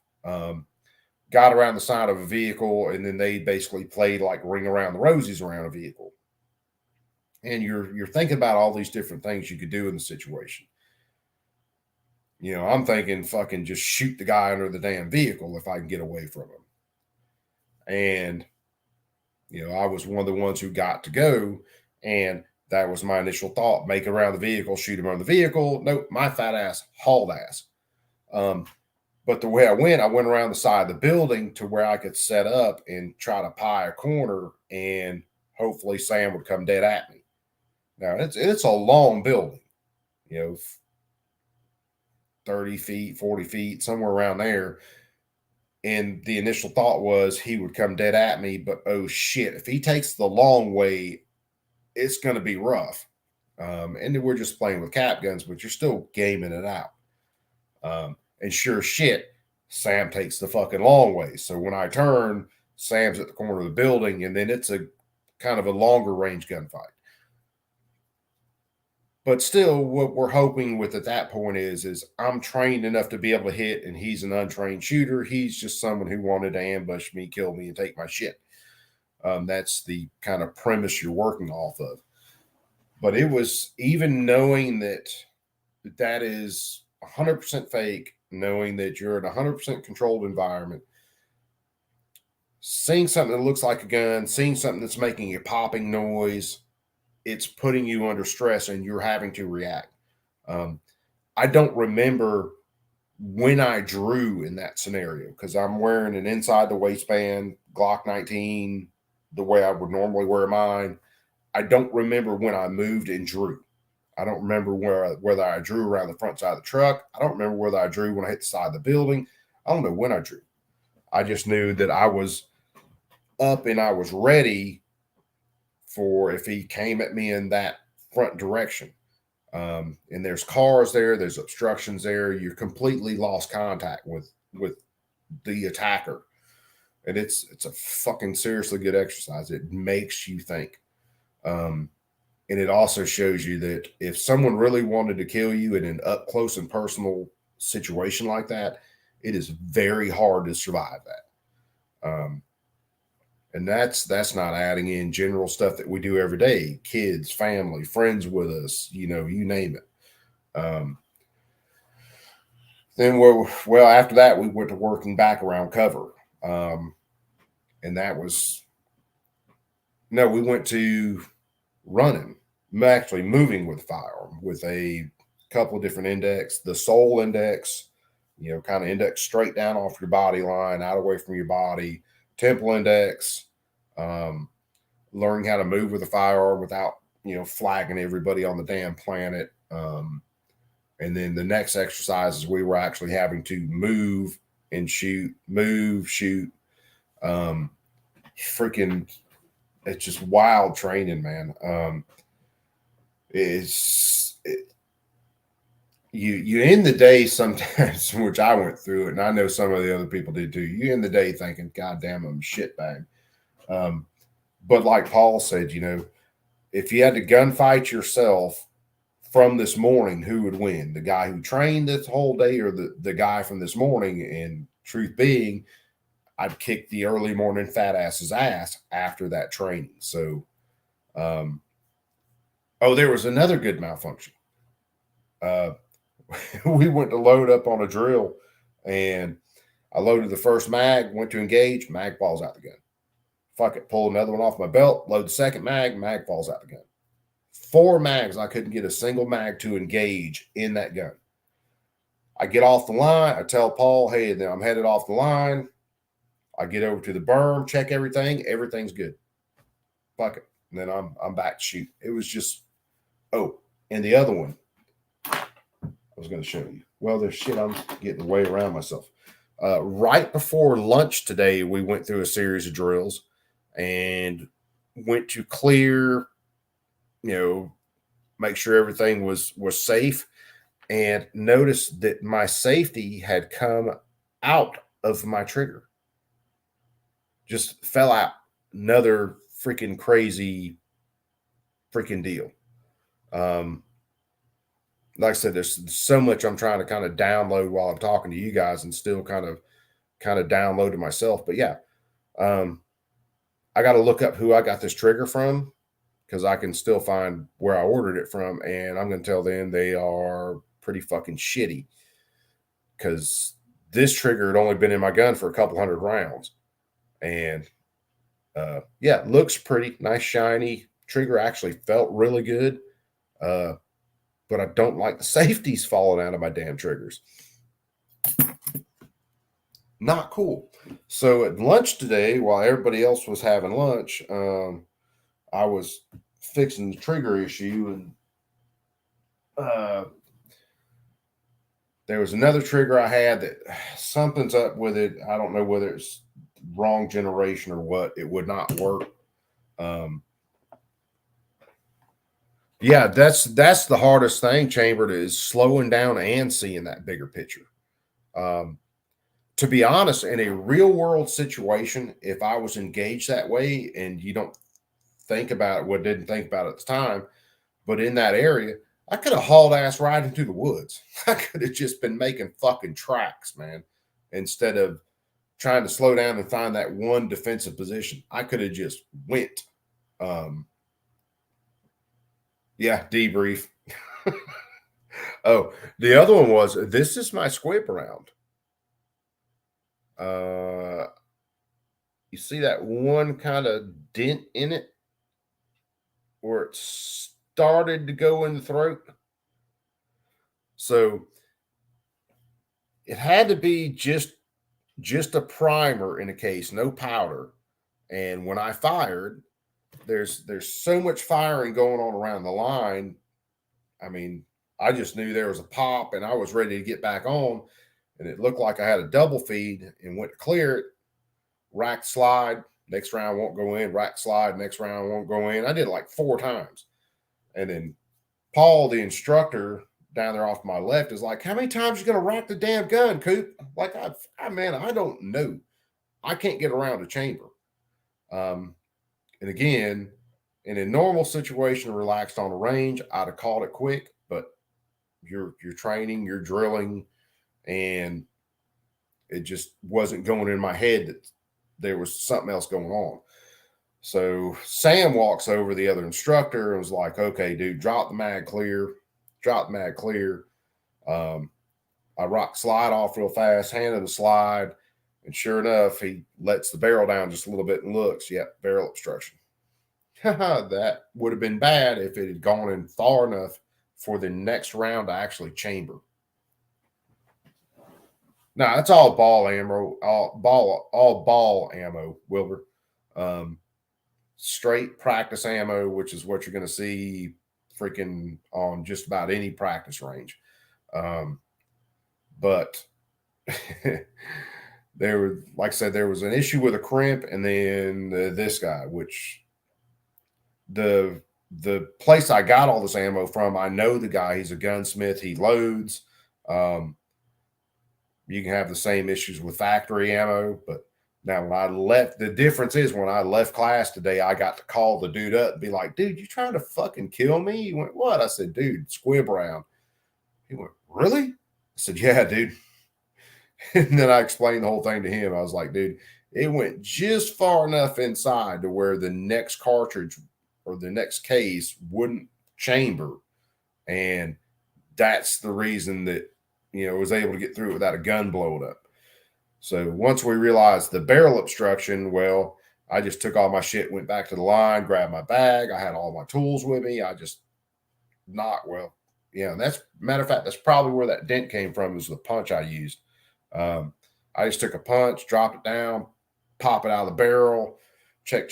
Got around the side of a vehicle, and then they basically played like Ring Around the Rosies around a vehicle. And you're thinking about all these different things you could do in the situation. You know, I'm thinking fucking just shoot the guy under the damn vehicle if I can get away from him. And, you know, I was one of the ones who got to go, and that was my initial thought. Make it around the vehicle, shoot him on the vehicle. Nope, my fat ass hauled ass. But the way I went around the side of the building to where I could set up and try to pie a corner, and hopefully Sam would come dead at me. Now, it's a long building, you know, 30 feet, 40 feet, somewhere around there. And the initial thought was he would come dead at me, but oh shit, if he takes the long way, it's going to be rough. And we're just playing with cap guns, but you're still gaming it out. And sure shit, Sam takes the fucking long way. So when I turn, Sam's at the corner of the building, and then it's a kind of a longer range gunfight. But still, what we're hoping with at that point is I'm trained enough to be able to hit, and he's an untrained shooter. He's just someone who wanted to ambush me, kill me, and take my shit. That's the kind of premise you're working off of. But it was, even knowing that is 100% fake, knowing that you're in a 100% controlled environment, seeing something that looks like a gun, seeing something that's making a popping noise, it's putting you under stress and you're having to react. I don't remember when I drew in that scenario because I'm wearing an inside the waistband Glock 19 the way I would normally wear mine. I don't remember when I moved and drew. I don't remember whether I drew around the front side of the truck. I don't remember whether I drew when I hit the side of the building. I don't know when I drew. I just knew that I was up and I was ready for if he came at me in that front direction. And there's cars there, there's obstructions there. You're completely lost contact with the attacker. And it's a fucking seriously good exercise. It makes you think. And it also shows you that if someone really wanted to kill you in an up close and personal situation like that, it is very hard to survive that. And that's not adding in general stuff that we do every day, kids, family, friends with us, you know, you name it. Then well, after that, we went to working back around cover. And that was, no, we went to running, actually moving with firearm with a couple of different index, the sole index, you know, kind of index straight down off your body line, out away from your body, temple index, learning how to move with a firearm without, you know, flagging everybody on the damn planet. And then the next exercise is we were actually having to move and shoot, move, shoot. Freaking, it's just wild training, man. You end the day sometimes, which I went through it, and I know some of the other people did too. You end the day thinking, God damn, I'm a shitbag. But like Paul said, you know, if you had to gunfight yourself from this morning, who would win? The guy who trained this whole day or the guy from this morning? And truth being, I'd kick the early morning fat ass's ass after that training. So, there was another good malfunction. we went to load up on a drill, and I loaded the first mag, went to engage, mag falls out the gun. Fuck it, pull another one off my belt, load the second mag, mag falls out the gun. 4 mags, I couldn't get a single mag to engage in that gun. I get off the line, I tell Paul, hey, then I'm headed off the line. I get over to the berm, check everything, everything's good. Fuck it. And then I'm back to shoot. It was just, oh, and the other one, I was going to show you. Well, there's shit, I'm getting way around myself. Right before lunch today, we went through a series of drills and went to clear, make sure everything was safe, and noticed that my safety had come out of my trigger. Just fell out. Another freaking crazy freaking deal. Like I said, there's so much I'm trying to kind of download while I'm talking to you guys, and still kind of download it myself. But yeah, I got to look up who I got this trigger from, because I can still find where I ordered it from, and I'm going to tell them they are pretty fucking shitty, because this trigger had only been in my gun for a couple hundred rounds. And yeah, looks pretty nice, shiny. Trigger actually felt really good. But I don't like the safeties falling out of my damn triggers. Not cool. So at lunch today, while everybody else was having lunch, I was fixing the trigger issue, and there was another trigger I had that something's up with it. I don't know whether it's wrong generation or what. It would not work. Yeah, that's the hardest thing, Chambered, is slowing down and seeing that bigger picture. To be honest, in a real world situation, if I was engaged that way, and you don't think about it, didn't think about it at the time, but in that area, I could have hauled ass right into the woods. I could have just been making fucking tracks, man, instead of trying to slow down and find that one defensive position. I could have just went. Yeah, debrief. Oh, the other one was, this is my squib round. You see that one kind of dent in it where it started to go in the throat? So it had to be just a primer in a case, no powder. And when I fired, there's so much firing going on around the line. I mean, I just knew there was a pop, and I was ready to get back on, and it looked like I had a double feed, and went to clear it, rack slide, next round won't go in, rack slide, next round won't go in. I did it like 4 times. And then Paul, the instructor down there off my left, is like, how many times you going to rack the damn gun, Coop? Like, I don't know. I can't get around a chamber. And again, in a normal situation, relaxed on a range, I'd have called it quick, but you're training, you're drilling, and it just wasn't going in my head that there was something else going on. So Sam walks over, the other instructor, and was like, okay, dude, drop the mag clear. I rock slide off real fast, handed the slide, and sure enough, he lets the barrel down just a little bit and looks. Yep, barrel obstruction. That would have been bad if it had gone in far enough for the next round to actually chamber. No, that's all ball ammo, all ball ammo, Wilbur. Straight practice ammo, which is what you're going to see freaking on just about any practice range. But like I said, there was an issue with a crimp, and then this guy, which the place I got all this ammo from, I know the guy, he's a gunsmith, he loads. You can have the same issues with factory ammo, but now when I left, the difference is when I left class today, I got to call the dude up and be like, dude, you trying to fucking kill me? He went, what? I said, dude, squib round. He went, really? I said, yeah, dude. And then I explained the whole thing to him. I was like, dude, it went just far enough inside to where the next cartridge or the next case wouldn't chamber. And that's the reason that, was able to get through it without a gun blowing up. So once we realized the barrel obstruction, well, I just took all my shit, went back to the line, grabbed my bag. I had all my tools with me. I just that's matter of fact, that's probably where that dent came from, is the punch I used. I just took a punch, dropped it down, pop it out of the barrel, check,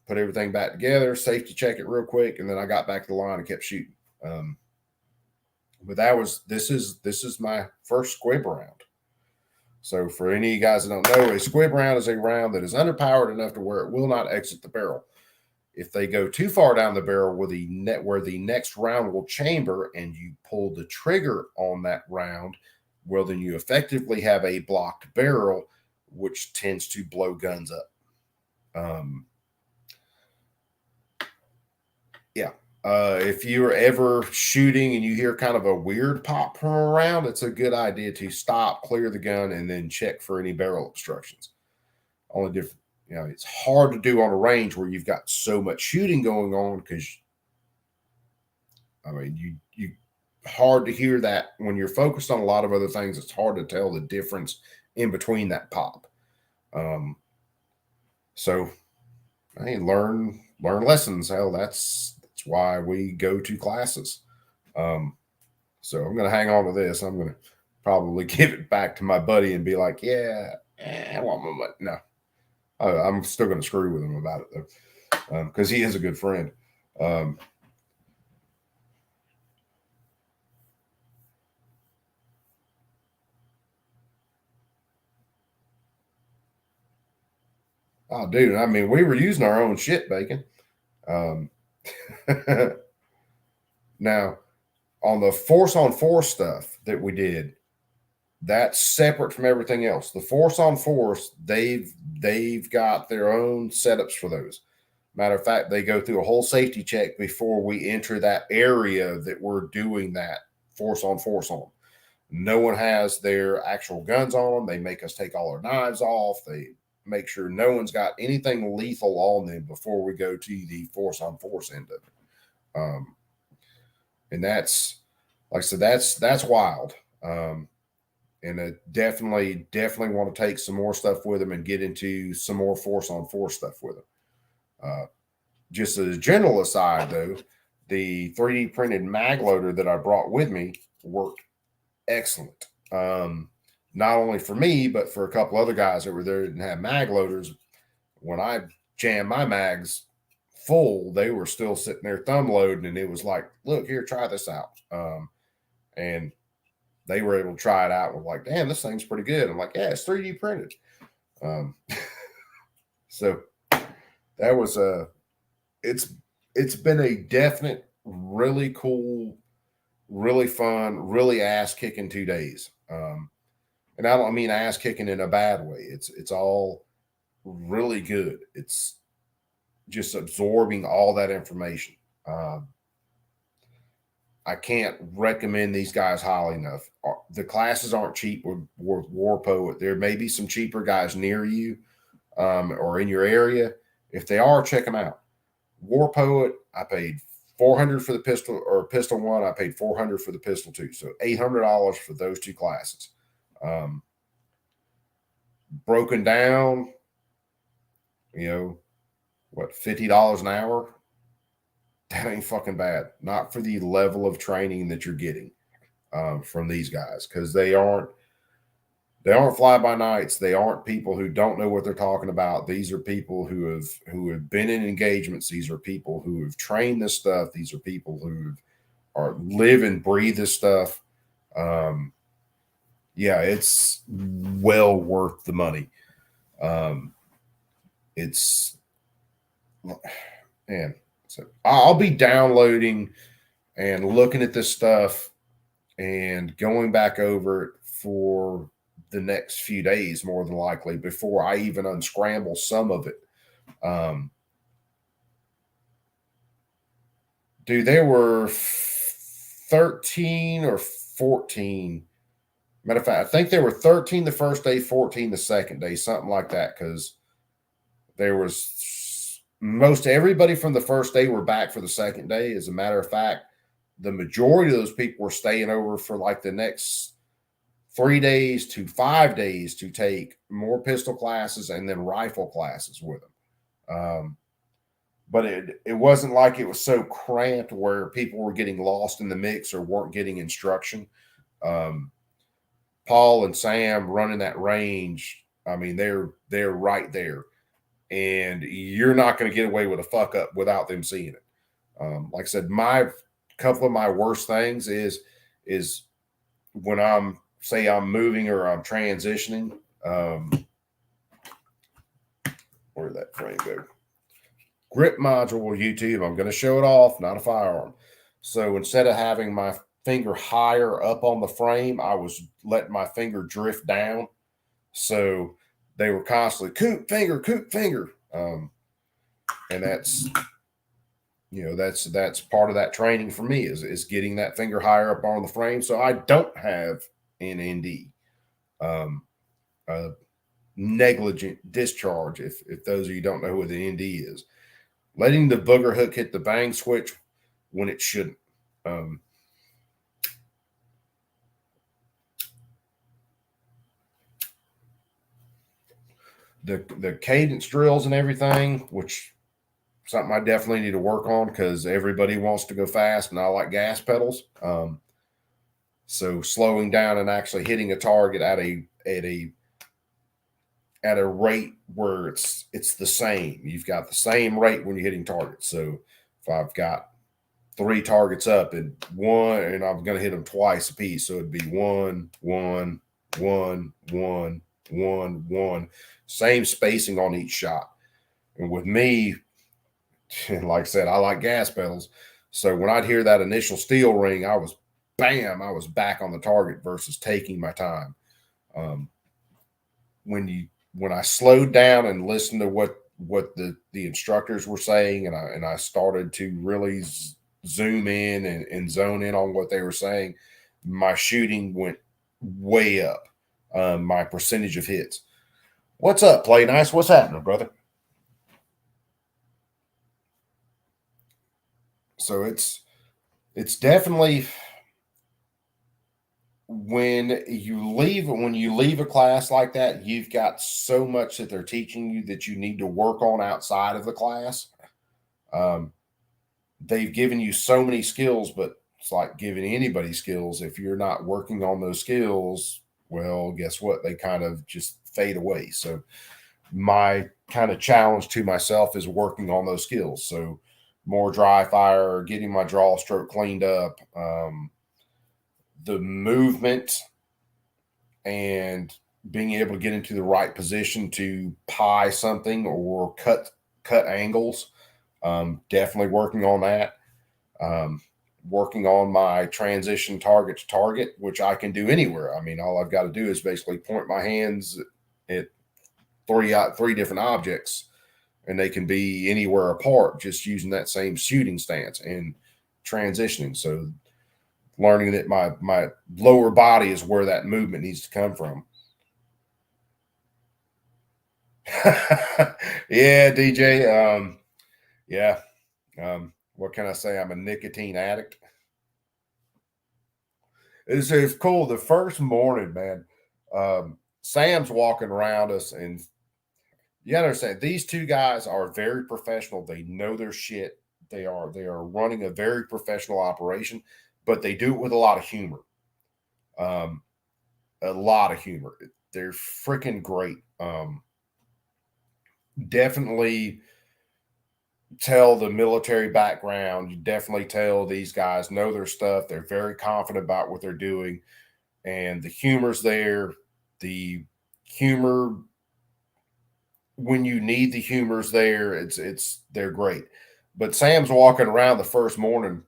put everything back together, safety check it real quick, and then I got back to the line and kept shooting. But this is my first squib round. So for any of you guys that don't know, a squib round is a round that is underpowered enough to where it will not exit the barrel. If they go too far down the barrel where the next round will chamber and you pull the trigger on that round, well, then you effectively have a blocked barrel, which tends to blow guns up. If you're ever shooting and you hear kind of a weird pop from a round, it's a good idea to stop, clear the gun, and then check for any barrel obstructions. Only different, it's hard to do on a range where you've got so much shooting going on, because you hard to hear that when you're focused on a lot of other things. It's hard to tell the difference in between that pop. So learn lessons. Hell, that's why we go to classes. So I'm going to hang on to this. I'm going to probably give it back to my buddy and be like, I want my money. No, I'm still going to screw with him about it though, because he is a good friend. Oh, dude, we were using our own shit, Bacon. Now, on the force on force stuff that we did, that's separate from everything else. The force on force, they've got their own setups for those. Matter of fact, they go through a whole safety check before we enter that area that we're doing that force on force on. No one has their actual guns on them. They make us take all our knives off. They make sure no one's got anything lethal on them before we go to the force on force end of it. And that's, like I said, that's wild. And I definitely want to take some more stuff with them and get into some more force on force stuff with them. Just as a general aside though, the 3D printed mag loader that I brought with me worked excellent. Not only for me, but for a couple other guys that were there that didn't have mag loaders. When I jammed my mags full, they were still sitting there thumb loading, and it was like, look here, try this out. And they were able to try it out and were like, damn, this thing's pretty good. I'm like, yeah, it's 3D printed. So that was it's been a definite, really cool, really fun, really ass kicking 2 days. And I don't mean ass kicking in a bad way. It's all really good. It's just absorbing all that information. I can't recommend these guys highly enough. The classes aren't cheap with War Poet. There may be some cheaper guys near you or in your area. If they are, check them out. War Poet, I paid $400 for the pistol, or pistol one. I paid $400 for the pistol two. So $800 for those two classes. Broken down, $50 an hour? That ain't fucking bad. Not for the level of training that you're getting from these guys, because they aren't fly-by-nights. They aren't people who don't know what they're talking about. These are people who have been in engagements. These are people who have trained this stuff. These are people who live and breathe this stuff. It's well worth the money. So I'll be downloading and looking at this stuff and going back over it for the next few days, more than likely, before I even unscramble some of it. Dude, there were 13 or 14. Matter of fact, I think there were 13 the first day, 14 the second day, something like that, because there was most everybody from the first day were back for the second day. As a matter of fact, the majority of those people were staying over for like the next 3 days to 5 days to take more pistol classes and then rifle classes with them. But it wasn't like it was so cramped where people were getting lost in the mix or weren't getting instruction. Paul and Sam running that range, I mean, they're right there, and you're not going to get away with a fuck up without them seeing it. Like I said, my couple of my worst things is when I'm moving or I'm transitioning. Where did that frame go? Grip module YouTube. I'm going to show it off, not a firearm. So instead of having my finger higher up on the frame, I was letting my finger drift down. So they were constantly coop finger. And that's, that's part of that training for me is getting that finger higher up on the frame. So I don't have an ND, negligent discharge. If those of you don't know what the ND is, letting the booger hook hit the bang switch when it shouldn't. The cadence drills and everything, which something I definitely need to work on because everybody wants to go fast and I like gas pedals. So slowing down and actually hitting a target at a rate where it's the same. You've got the same rate when you're hitting targets. So if I've got 3 targets up and one, and I'm going to hit them twice a piece, so it'd be 1, 1, 1, 1, 1, 1. Same spacing on each shot. And with me, like I said, I like gas pedals. So when I'd hear that initial steel ring, I was back on the target versus taking my time. When I slowed down and listened to what the instructors were saying, and I started to really zoom in and zone in on what they were saying, my shooting went way up. My percentage of hits. What's up, Play Nice? What's happening, brother? So it's definitely when you leave a class like that, you've got so much that they're teaching you that you need to work on outside of the class. They've given you so many skills, but it's like giving anybody skills. If you're not working on those skills, well, guess what? They kind of just fade away. So my kind of challenge to myself is working on those skills. So more dry fire, getting my draw stroke cleaned up, the movement, and being able to get into the right position to pie something or cut angles. Definitely working on that. Working on my transition target to target, which I can do anywhere. I mean, all I've got to do is basically point my hands at three different objects, and they can be anywhere apart, just using that same shooting stance and transitioning. So learning that my lower body is where that movement needs to come from. Yeah, DJ. Yeah. What can I say? I'm a nicotine addict. It's cool. The first morning, man, Sam's walking around us, and you gotta understand these two guys are very professional. They know their shit. They are running a very professional operation, but they do it with a lot of humor. A lot of humor. They're freaking great. Definitely tell the military background. You definitely tell these guys know their stuff. They're very confident about what they're doing, and the humor's there. The humor, when you need the humor's there. It's they're great. But Sam's walking around the first morning,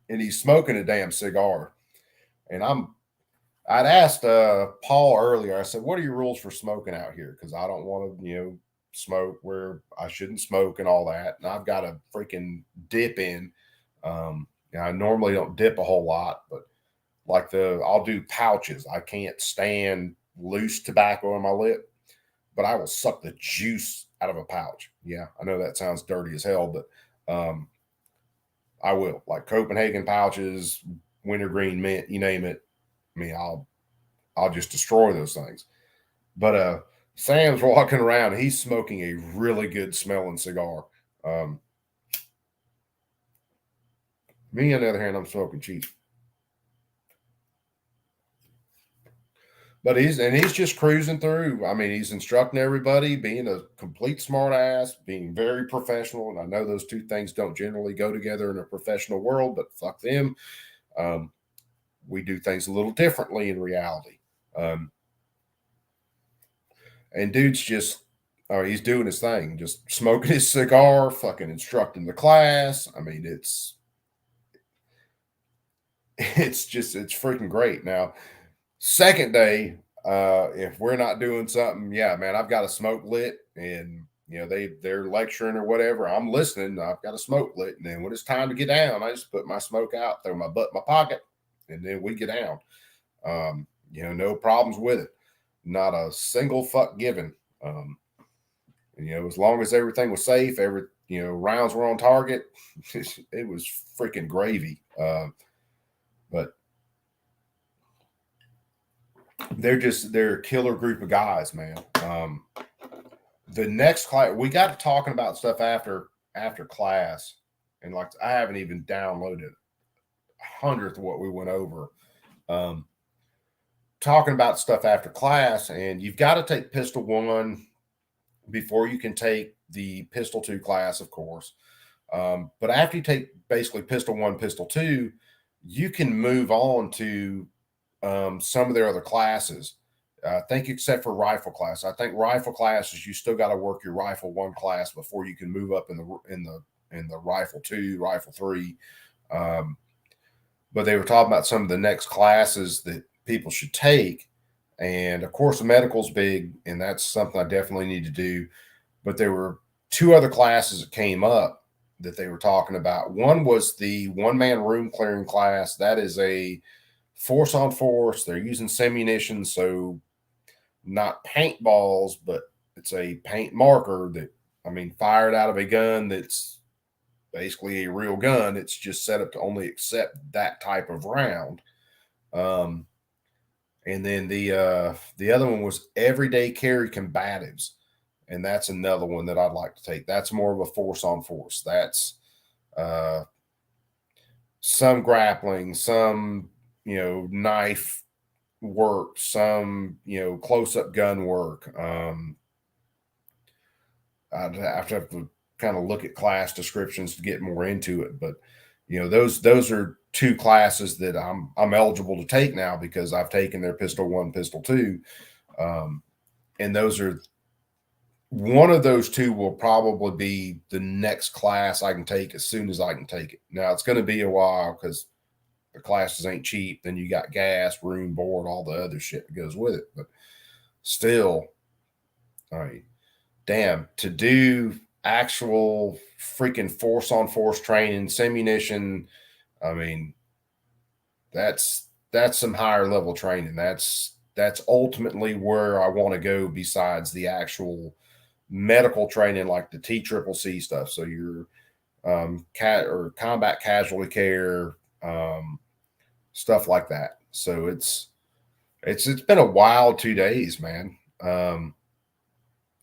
and he's smoking a damn cigar. And I'd asked Paul earlier. I said, "What are your rules for smoking out here?" Because I don't want to, smoke where I shouldn't smoke and all that. And I've got a freaking dip in. I normally don't dip a whole lot, but like I'll do pouches. I can't stand loose tobacco on my lip, but I will suck the juice out of a pouch. Yeah, I know that sounds dirty as hell, but I will. Like Copenhagen pouches, wintergreen mint, you name it. I mean, I'll just destroy those things. But Sam's walking around. He's smoking a really good smelling cigar. Um, Me, on the other hand, I'm smoking cheap. But he's just cruising through. I mean, he's instructing everybody, being a complete smart ass, being very professional. And I know those two things don't generally go together in a professional world, but fuck them. Um, we do things a little differently in reality. Um, and dude's just, he's doing his thing, just smoking his cigar, fucking instructing the class. I mean, it's freaking great. Now, second day, if we're not doing something, yeah, man, I've got a smoke lit, and they're lecturing or whatever. I'm listening. I've got a smoke lit, and then when it's time to get down, I just put my smoke out, throw my butt in my pocket, and then we get down. No problems with it. Not a single fuck given. As long as everything was safe, rounds were on target, it was freaking gravy. But they're a killer group of guys, man. The next class, we got to talking about stuff after class, and like I haven't even downloaded a hundredth of what we went over. Talking about stuff after class, and you've got to take Pistol 1 before you can take the Pistol 2 class, of course. But after you take basically Pistol 1, Pistol 2, you can move on to some of their other classes. I think except for rifle class. I think rifle classes, you still got to work your rifle 1 class before you can move up in the rifle 2, rifle 3. But they were talking about some of the next classes that people should take. And of course, the medical's big, and that's something I definitely need to do. But there were 2 other classes that came up that they were talking about. One was the 1-man room clearing class. That is a force on force. They're using simunition, so not paintballs, but it's a paint marker that, fired out of a gun that's basically a real gun. It's just set up to only accept that type of round. And then the other one was everyday carry combatives, and that's another one that I'd like to take. That's more of a force on force. That's some grappling, some knife work, some close up gun work. I'd have to kind of look at class descriptions to get more into it, but those are 2 classes that I'm eligible to take now because I've taken their Pistol 1, Pistol 2, and those are one of those 2 will probably be the next class I can take as soon as I can take it. Now it's going to be a while because the classes ain't cheap. Then you got gas, room, board, all the other shit that goes with it. But still, all right, damn, to do actual freaking force on force training, simunition, that's some higher level training. That's ultimately where I want to go besides the actual medical training, like the TCCC stuff. So your combat casualty care, stuff like that. So it's been a wild 2 days, man.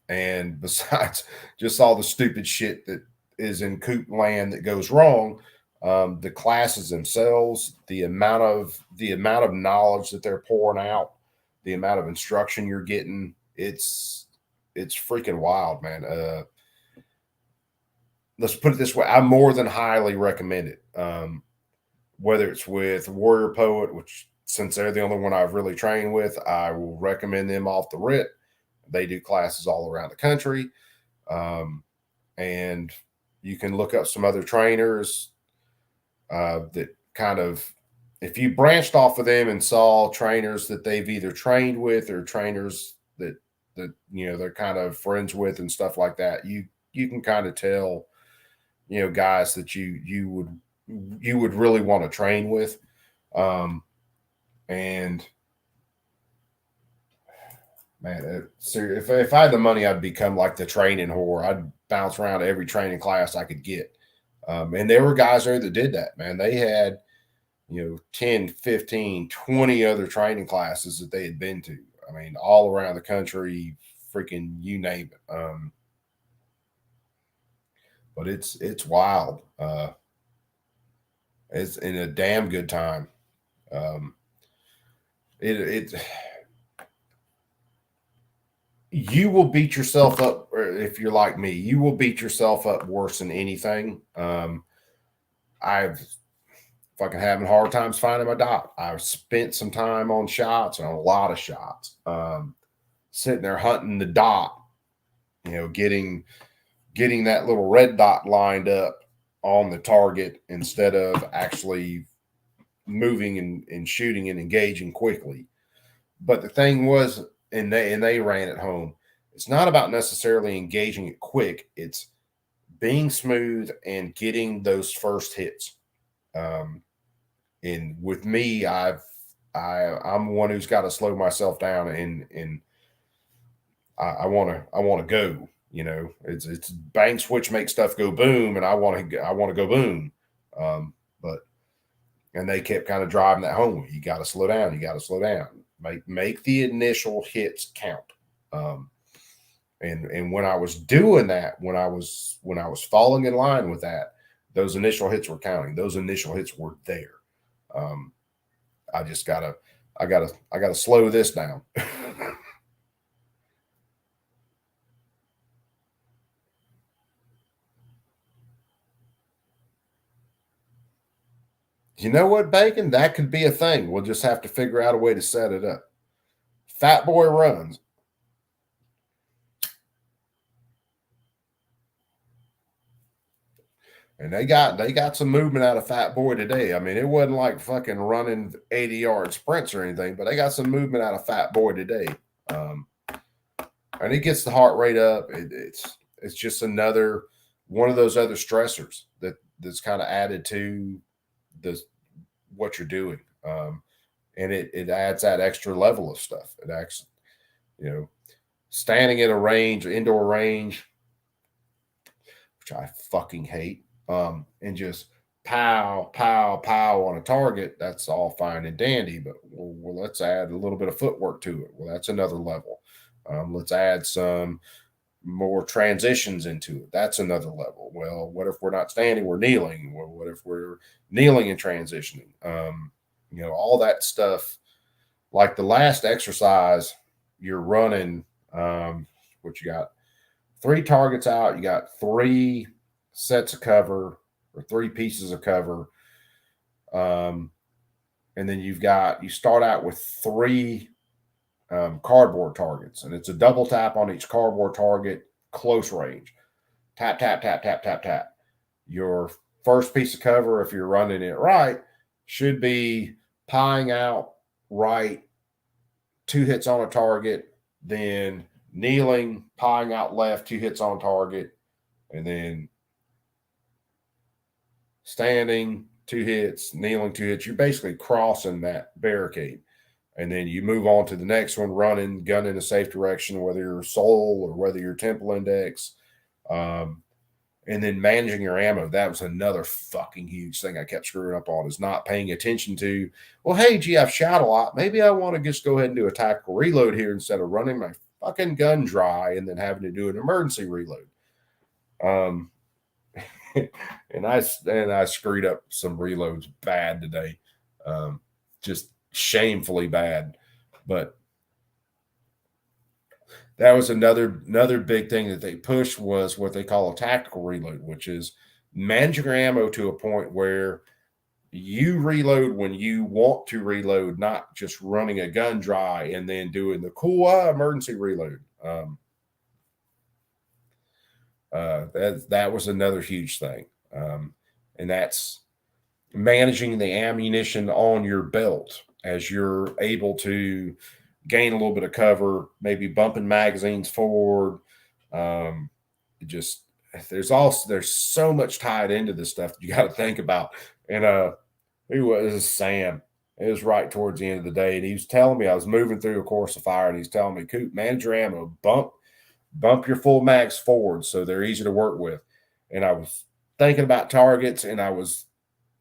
And besides just all the stupid shit that is in Coop land that goes wrong, the classes themselves, the amount of knowledge that they're pouring out, the amount of instruction you're getting, it's freaking wild, man. Let's put it this way: I more than highly recommend it. Whether it's with Warrior Poet, which since they're the only one I've really trained with, I will recommend them off the rip. They do classes all around the country. And you can look up some other trainers that kind of, if you branched off of them and saw trainers that they've either trained with or trainers that they're kind of friends with and stuff like that, you can kind of tell, guys that you would really want to train with. And man, if I had the money, I'd become like the training whore. I'd bounce around every training class I could get. And there were guys there that did that, man. They had, 10, 15, 20 other training classes that they had been to. I mean, all around the country, freaking you name it. But it's wild. It's in a damn good time. It you will beat yourself up if you're like me. You will beat yourself up worse than anything. I've fucking having hard times finding my dot. I've spent some time on shots, on a lot of shots, sitting there hunting the dot. Getting that little red dot lined up on the target instead of actually moving and shooting and engaging quickly. But the thing was, and they ran it home. It's not about necessarily engaging it quick. It's being smooth and getting those first hits. And with me, I'm one who's got to slow myself down and I want to go. It's bang switch make stuff go boom, and I want to go boom. And they kept kind of driving that home. You got to slow down. You got to slow down. Make the initial hits count. And when I was doing that, when I was falling in line with that, those initial hits were counting. Those initial hits were there. I gotta slow this down. You know what, Bacon? That could be a thing. We'll just have to figure out a way to set it up. Fat Boy runs. And they got some movement out of Fat Boy today. I mean, it wasn't like fucking running 80-yard sprints or anything, but they got some movement out of Fat Boy today. And it gets the heart rate up. It's just another one of those other stressors that's kind of added to what you're doing. And it adds that extra level of stuff. It actually, standing at a range, indoor range, which I fucking hate, and just pow, pow, pow on a target, that's all fine and dandy. But well, let's add a little bit of footwork to it. Well, that's another level. Let's add some more transitions into it. That's another level. Well, what if we're not standing, we're kneeling? Well, what if we're kneeling and transitioning? All that stuff. Like the last exercise, you're running, what you got? 3 targets out. You got 3 sets of cover or 3 pieces of cover. And then you start out with 3 cardboard targets, and it's a double tap on each cardboard target, close range. Tap, tap, tap, tap, tap, tap. Your first piece of cover, if you're running it right, should be pieing out right, 2 hits on a target, then kneeling, pieing out left, 2 hits on target, and then standing, 2 hits, kneeling, 2 hits. You're basically crossing that barricade. And then you move on to the next one, running, gun in a safe direction, whether you're soul or whether you're temple index. And then managing your ammo. That was another fucking huge thing I kept screwing up on, is not paying attention to, well, hey, gee, I've shot a lot. Maybe I want to just go ahead and do a tactical reload here instead of running my fucking gun dry and then having to do an emergency reload. And I screwed up some reloads bad today. Just shamefully bad. But that was another big thing that they pushed, was what they call a tactical reload, which is manage your ammo to a point where you reload when you want to reload, not just running a gun dry and then doing the cool emergency reload. That was another huge thing. And that's managing the ammunition on your belt as you're able to gain a little bit of cover, maybe bumping magazines forward. There's so much tied into this stuff that you got to think about. And who was Sam? It was right towards the end of the day, and he was telling me, I was moving through a course of fire, and he's telling me, Coop, manage your ammo, bump your full mags forward so they're easy to work with. And I was thinking about targets, and I was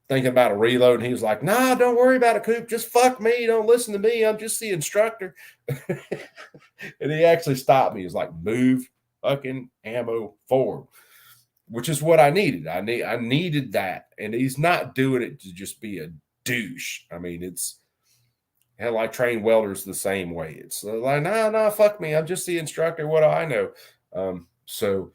thinking about a reload, and he was like, "Nah, don't worry about it, Coop. Just fuck me. Don't listen to me. I'm just the instructor." And he actually stopped me. He was like, "Move fucking ammo forward," which is what I needed. I needed that, and he's not doing it to just be a douche. I mean, it's hell. I train welders the same way. It's like, nah, fuck me. I'm just the instructor. What do I know? So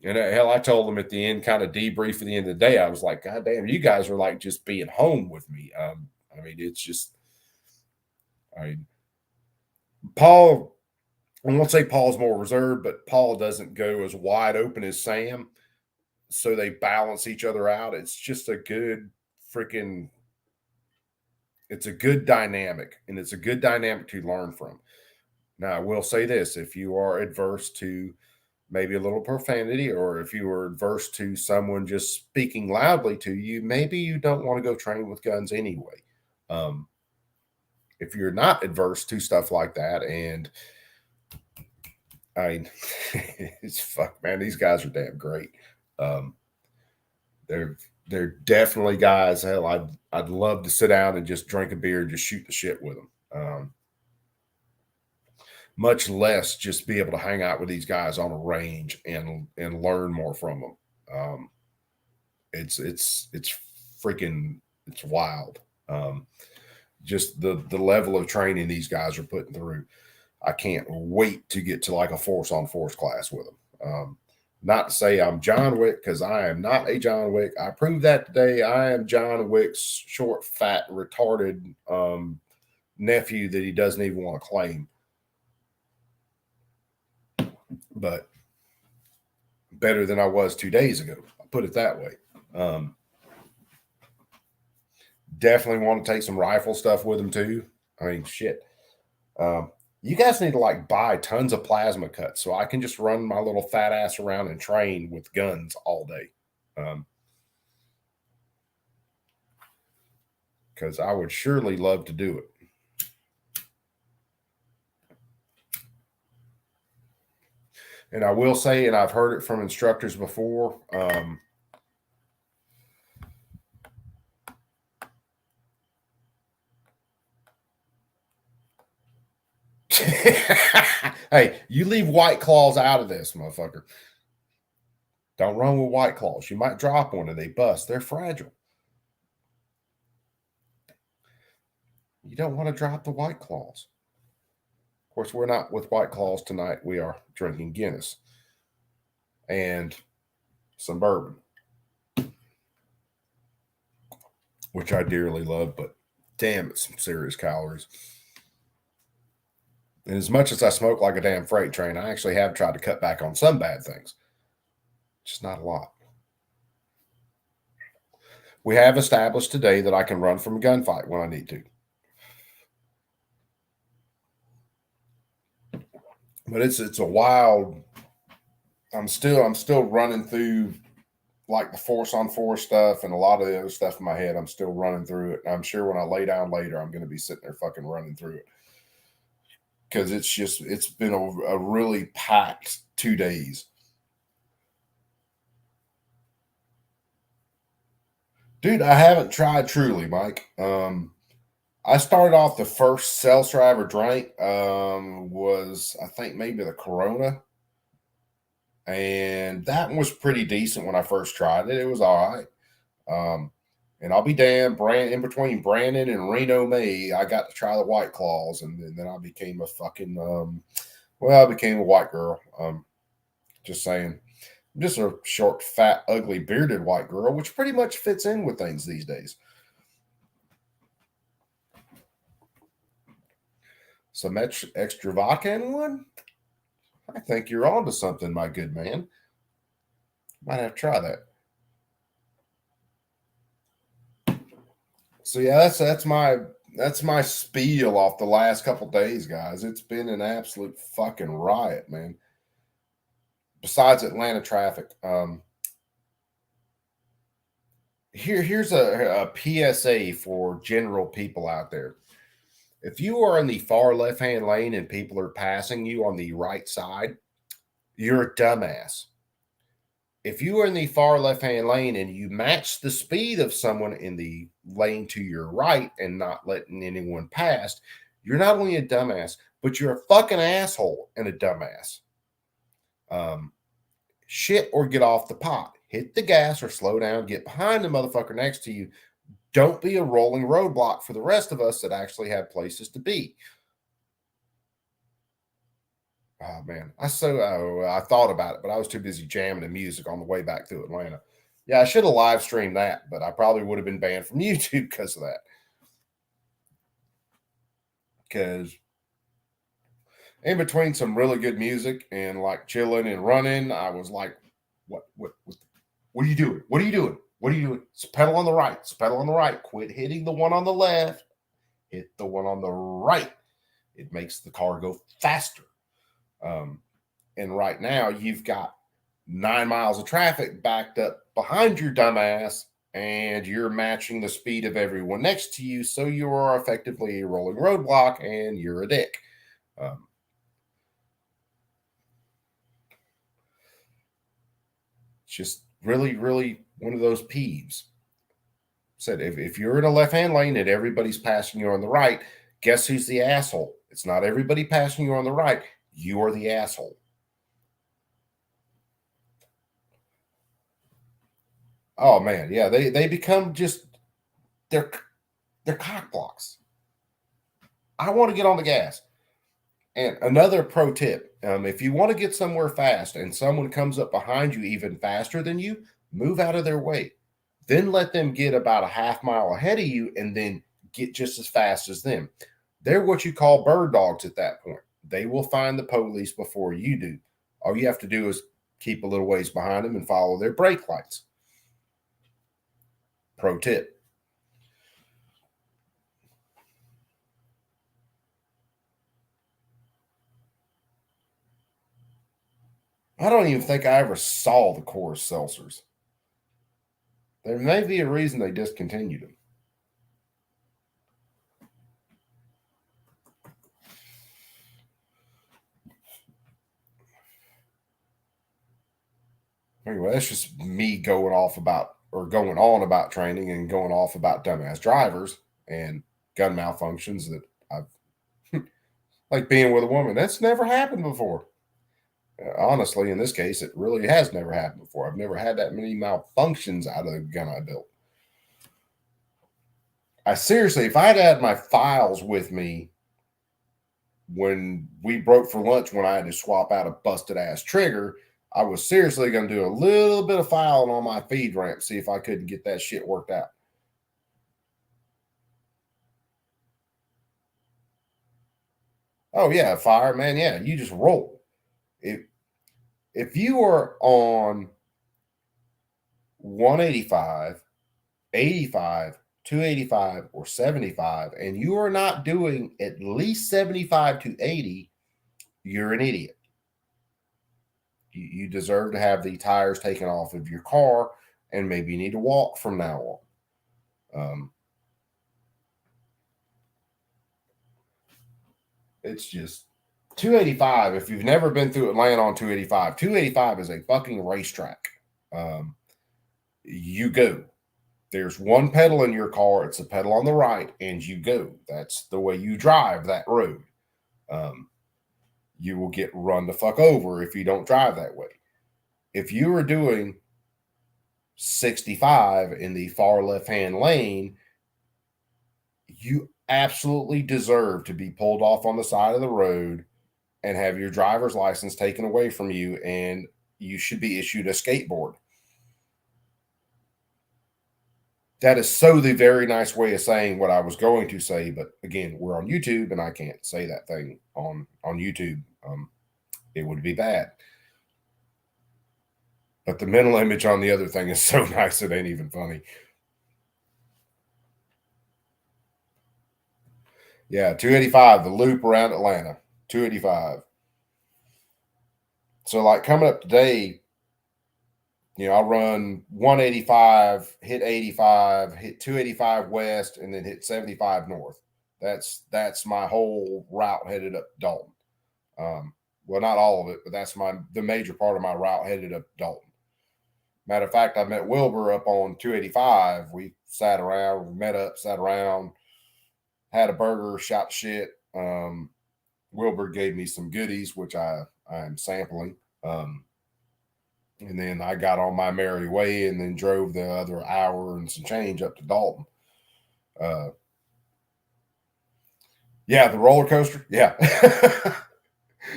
and hell, I told them at the end, kind of debrief at the end of the day, I was like, God damn, you guys are like just being home with me. I mean, it's just, I mean, Paul, I won't say Paul's more reserved, but Paul doesn't go as wide open as Sam. So they balance each other out. It's just a good freaking, it's a good dynamic, and it's a good dynamic to learn from. Now, I will say this, if you are adverse to maybe a little profanity, or if you are adverse to someone just speaking loudly to you, maybe you don't want to go train with guns anyway. Um, if you're not adverse to stuff like that, and I mean, it's fuck, man, these guys are damn great. Um, they're they're definitely guys. Hell, I'd love to sit down and just drink a beer and just shoot the shit with them. Much less just be able to hang out with these guys on a range and learn more from them. Um, it's freaking it's wild. Just the level of training these guys are putting through. I can't wait to get to like a force on force class with them. Not to say I'm John Wick, because I am not a John Wick. I proved that today. I am John Wick's short, fat, retarded nephew that he doesn't even want to claim. But better than I was 2 days ago. I'll put it that way. Definitely want to take some rifle stuff with him too. I mean, shit. You guys need to like buy tons of plasma cuts so I can just run my little fat ass around and train with guns all day. Because I would surely love to do it. And I will say, and I've heard it from instructors before, hey, you leave White Claws out of this, motherfucker. Don't run with White Claws. You might drop one and they bust. They're fragile. You don't want to drop the White Claws. Of course, we're not with White Claws tonight. We are drinking Guinness and some bourbon, which I dearly love, but damn, it's some serious calories. And as much as I smoke like a damn freight train, I actually have tried to cut back on some bad things. Just not a lot. We have established today that I can run from a gunfight when I need to. But it's a wild. I'm still running through like the force on force stuff and a lot of the other stuff in my head. I'm still running through it. And I'm sure when I lay down later, I'm going to be sitting there fucking running through it, because it's been a really packed 2 days. Dude, I haven't tried Truly, Mike. I started off the first seltzer I ever drank was, I think, maybe the Corona. And that one was pretty decent when I first tried it. It was all right. And I'll be damned, in between Brandon and Reno May, I got to try the White Claws, and then I became a fucking, I became a white girl. Just saying. I'm just a short, fat, ugly, bearded white girl, which pretty much fits in with things these days. Some extra vodka in one? I think you're on to something, my good man. Might have to try that. So yeah, that's my spiel off the last couple days, guys. It's been an absolute fucking riot, man. Besides Atlanta traffic, here's a PSA for general people out there. If you are in the far left hand lane and people are passing you on the right side, you're a dumbass. if you are in the far left-hand lane and you match the speed of someone in the lane to your right and not letting anyone pass, you're not only a dumbass, but you're a fucking asshole and a dumbass. Shit or get off the pot. Hit the gas or slow down. Get behind the motherfucker next to you. Don't be a rolling roadblock for the rest of us that actually have places to be. Oh man, I thought about it, but I was too busy jamming the music on the way back through Atlanta. Yeah, I should have live streamed that, but I probably would have been banned from YouTube because of that. Because in between some really good music and like chilling and running, I was like, what are you doing? What are you doing? What are you doing? It's pedal on the right. It's pedal on the right. Quit hitting the one on the left. Hit the one on the right. It makes the car go faster. And right now you've got 9 miles of traffic backed up behind your dumbass, and you're matching the speed of everyone next to you. So you are effectively a rolling roadblock and you're a dick. It's just really, really one of those peeves. Said if you're in a left-hand lane and everybody's passing you on the right, guess who's the asshole? It's not everybody passing you on the right. You are the asshole. Oh man, yeah, they become just they're cock blocks. I want to get on the gas. And another pro tip: if you want to get somewhere fast and someone comes up behind you even faster than you, move out of their way. Then let them get about a half mile ahead of you, and then get just as fast as them. They're what you call bird dogs at that point. They will find the police before you do. All you have to do is keep a little ways behind them and follow their brake lights. Pro tip. I don't even think I ever saw the Coors seltzers. There may be a reason they discontinued them. Anyway, that's just me going on about training and going off about dumbass drivers and gun malfunctions that I've like being with a woman. That's never happened before. Honestly, in this case, it really has never happened before. I've never had that many malfunctions out of the gun I built. I seriously, if I had my files with me when we broke for lunch, when I had to swap out a busted ass trigger, I was seriously going to do a little bit of filing on my feed ramp, see if I couldn't get that shit worked out. Oh yeah, fire, man. Yeah, you just roll. If you are on 185, 85, 285, or 75, and you are not doing at least 75 to 80, you're an idiot. You deserve to have the tires taken off of your car, and maybe you need to walk from now on. It's just 285. If you've never been through Atlanta on 285, 285 is a fucking racetrack. You go. There's one pedal in your car. It's a pedal on the right, and you go. That's the way you drive that road. You will get run the fuck over if you don't drive that way. If you are doing 65 in the far left-hand lane, you absolutely deserve to be pulled off on the side of the road and have your driver's license taken away from you, and you should be issued a skateboard. That is so the very nice way of saying what I was going to say, but again, we're on YouTube and I can't say that thing on YouTube. It would be bad. But the mental image on the other thing is so nice it ain't even funny. Yeah, 285, the loop around Atlanta, 285. So like coming up today, I'll run 185, hit 85, hit 285 west, and then hit 75 north. That's my whole route headed up Dalton. Well, not all of it, but that's the major part of my route headed up Dalton. Matter of fact, I met Wilbur up on 285. We sat around, met up, sat around, had a burger, shot shit. Wilbur gave me some goodies, which I am sampling. And then I got on my merry way and then drove the other hour and some change up to Dalton. Yeah, the roller coaster. Yeah.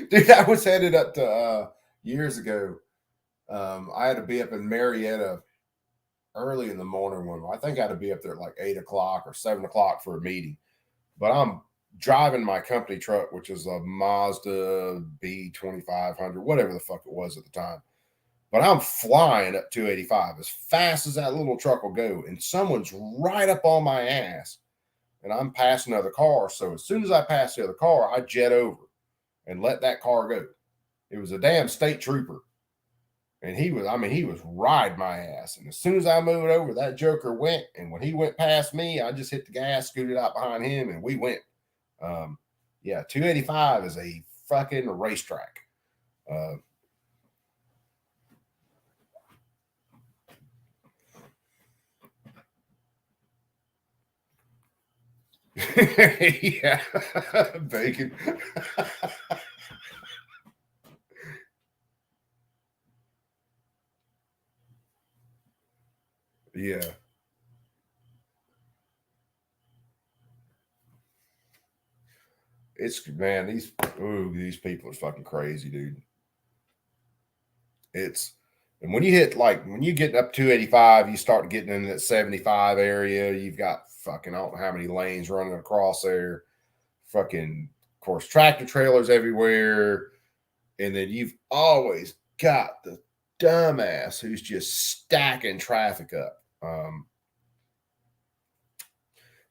Dude, I was headed up to years ago. I had to be up in Marietta early in the morning when I think I had to be up there at like 8 o'clock or 7 o'clock for a meeting. But I'm driving my company truck, which is a Mazda B2500, whatever the fuck it was at the time. But I'm flying up 285 as fast as that little truck will go, and someone's right up on my ass, and I'm passing another car. So as soon as I pass the other car, I jet over and let that car go. It was a damn state trooper. And he was riding my ass. And as soon as I moved over, that joker went. And when he went past me, I just hit the gas, scooted out behind him, and we went. Yeah, 285 is a fucking racetrack. Yeah, bacon. Yeah. It's man, these people are fucking crazy, dude. It's and when you get up 285, you start getting in that 75 area. You've got fucking I don't know how many lanes running across there. Fucking of course tractor trailers everywhere. And then you've always got the dumbass who's just stacking traffic up.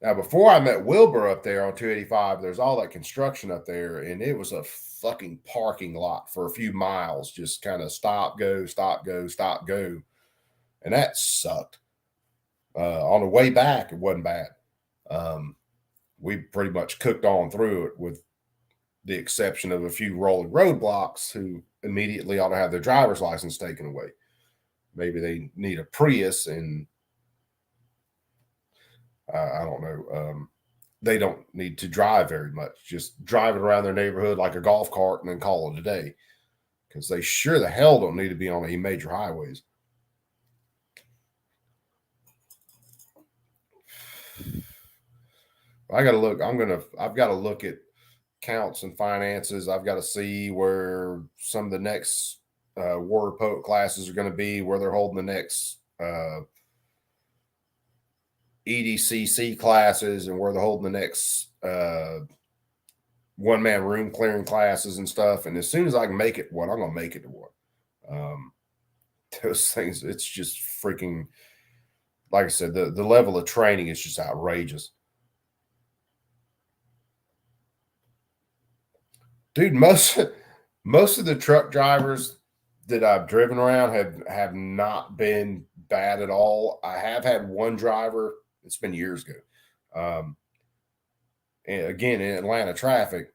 Now, before I met Wilbur up there on 285, there's all that construction up there, and it was a fucking parking lot for a few miles, just kind of stop, go, stop, go, stop, go. And that sucked. On the way back, it wasn't bad. We pretty much cooked on through it with the exception of a few rolling roadblocks who immediately ought to have their driver's license taken away. Maybe they need a Prius and I don't know. They don't need to drive very much. Just drive it around their neighborhood like a golf cart and then call it a day. Because they sure the hell don't need to be on any major highways. I got to look. I've got to look at counts and finances. I've got to see where some of the next Warrior Poet classes are going to be, where they're holding the next EDCC classes, and where they're holding the next one-man room clearing classes and stuff. And as soon as I can make it one, I'm going to make it to one. Those things, it's just freaking, like I said, the level of training is just outrageous. Dude, most of the truck drivers that I've driven around have not been bad at all. I have had one driver, it's been years ago. And again, in Atlanta traffic,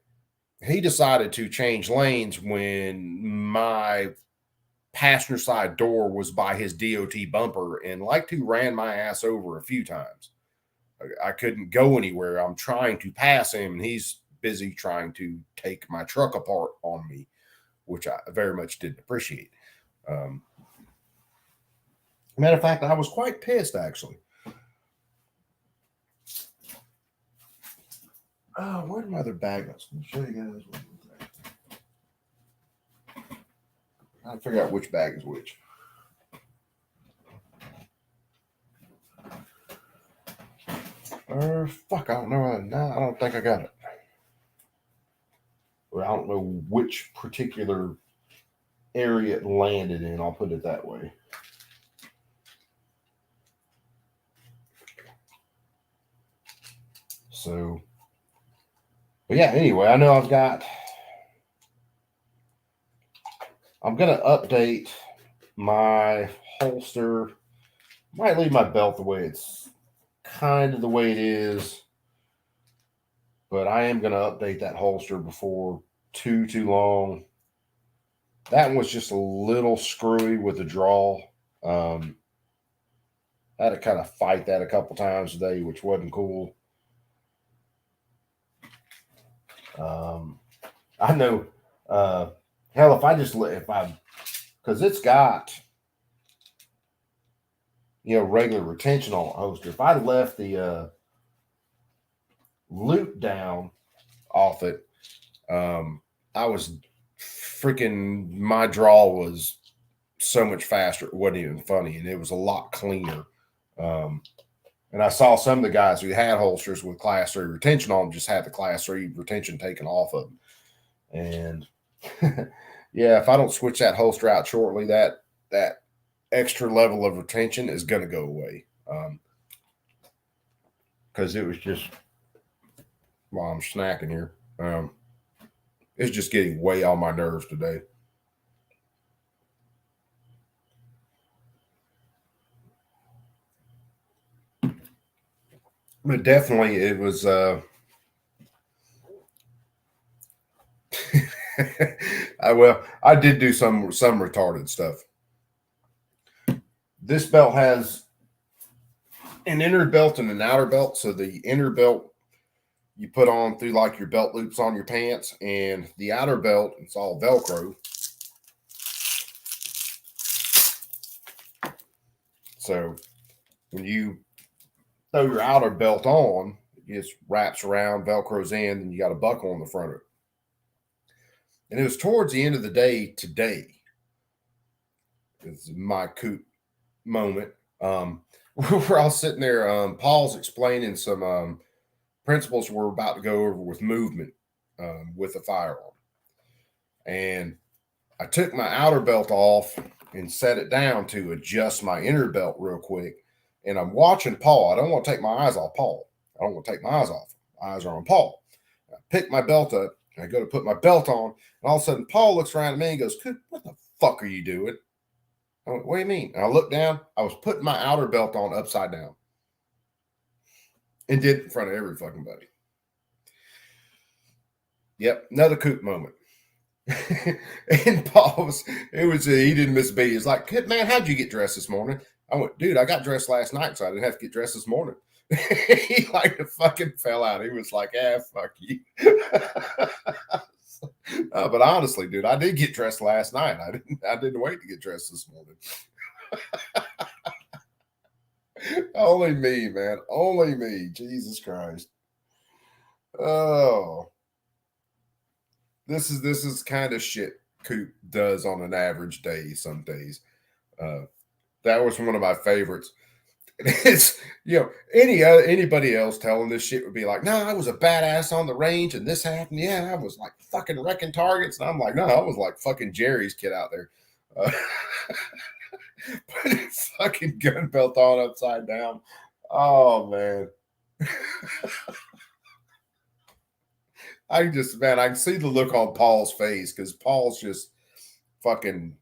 he decided to change lanes when my passenger side door was by his DOT bumper and like to ran my ass over a few times. I couldn't go anywhere. I'm trying to pass him, and he's busy trying to take my truck apart on me, which I very much didn't appreciate. Matter of fact, I was quite pissed actually. Oh, where's my other bag? Let me show you guys. I'll figure out which bag is which. Fuck, I don't know. No, I don't think I got it. Or I don't know which particular area it landed in. I'll put it that way. So, but yeah, anyway, I know I'm going to update my holster. Might leave my belt the way it's kind of the way it is, but I am going to update that holster before too long. That one was just a little screwy with the draw. I had to kind of fight that a couple times today, which wasn't cool. I know, hell, because it's got, regular retention on holster. If I left the loop down off it, I was my draw was so much faster. It wasn't even funny, and it was a lot cleaner. And I saw some of the guys who had holsters with class 3 retention on them just had the class 3 retention taken off of them. And yeah, if I don't switch that holster out shortly, that extra level of retention is going to go away. Because it was just, while I'm snacking here, it's just getting way on my nerves today. But definitely it was I did do some retarded stuff. This belt has an inner belt and an outer belt. So the inner belt you put on through like your belt loops on your pants, and the outer belt, it's all Velcro. So when you throw your outer belt on, it just wraps around, Velcros in, and you got a buckle on the front of it. And it was towards the end of the day today. It's my coop moment. We're all sitting there. Paul's explaining some principles we're about to go over with movement with a firearm. And I took my outer belt off and set it down to adjust my inner belt real quick. And I'm watching Paul. I don't want to take my eyes off Paul. I don't want to take my eyes off. My eyes are on Paul. I pick my belt up. And I go to put my belt on. And all of a sudden, Paul looks around at me and goes, "What the fuck are you doing?" I went, "What do you mean?" And I looked down. I was putting my outer belt on upside down. And did it in front of every fucking buddy. Yep, another coop moment. And Paul he didn't miss a beat. He's like, "Man, how'd you get dressed this morning?" I went, "Dude, I got dressed last night, so I didn't have to get dressed this morning." He like fucking fell out. He was like, "Fuck you." But honestly, dude, I did get dressed last night. I didn't wait to get dressed this morning. Only me, man. Only me. Jesus Christ. Oh. This is kind of shit Coop does on an average day some days. That was one of my favorites. It's anybody else telling this shit would be like, "No, I was a badass on the range and this happened. Yeah, I was like fucking wrecking targets." And I'm like, "No, I was like fucking Jerry's kid out there." Put his fucking gun belt on upside down. Oh man. I can see the look on Paul's face because Paul's just fucking,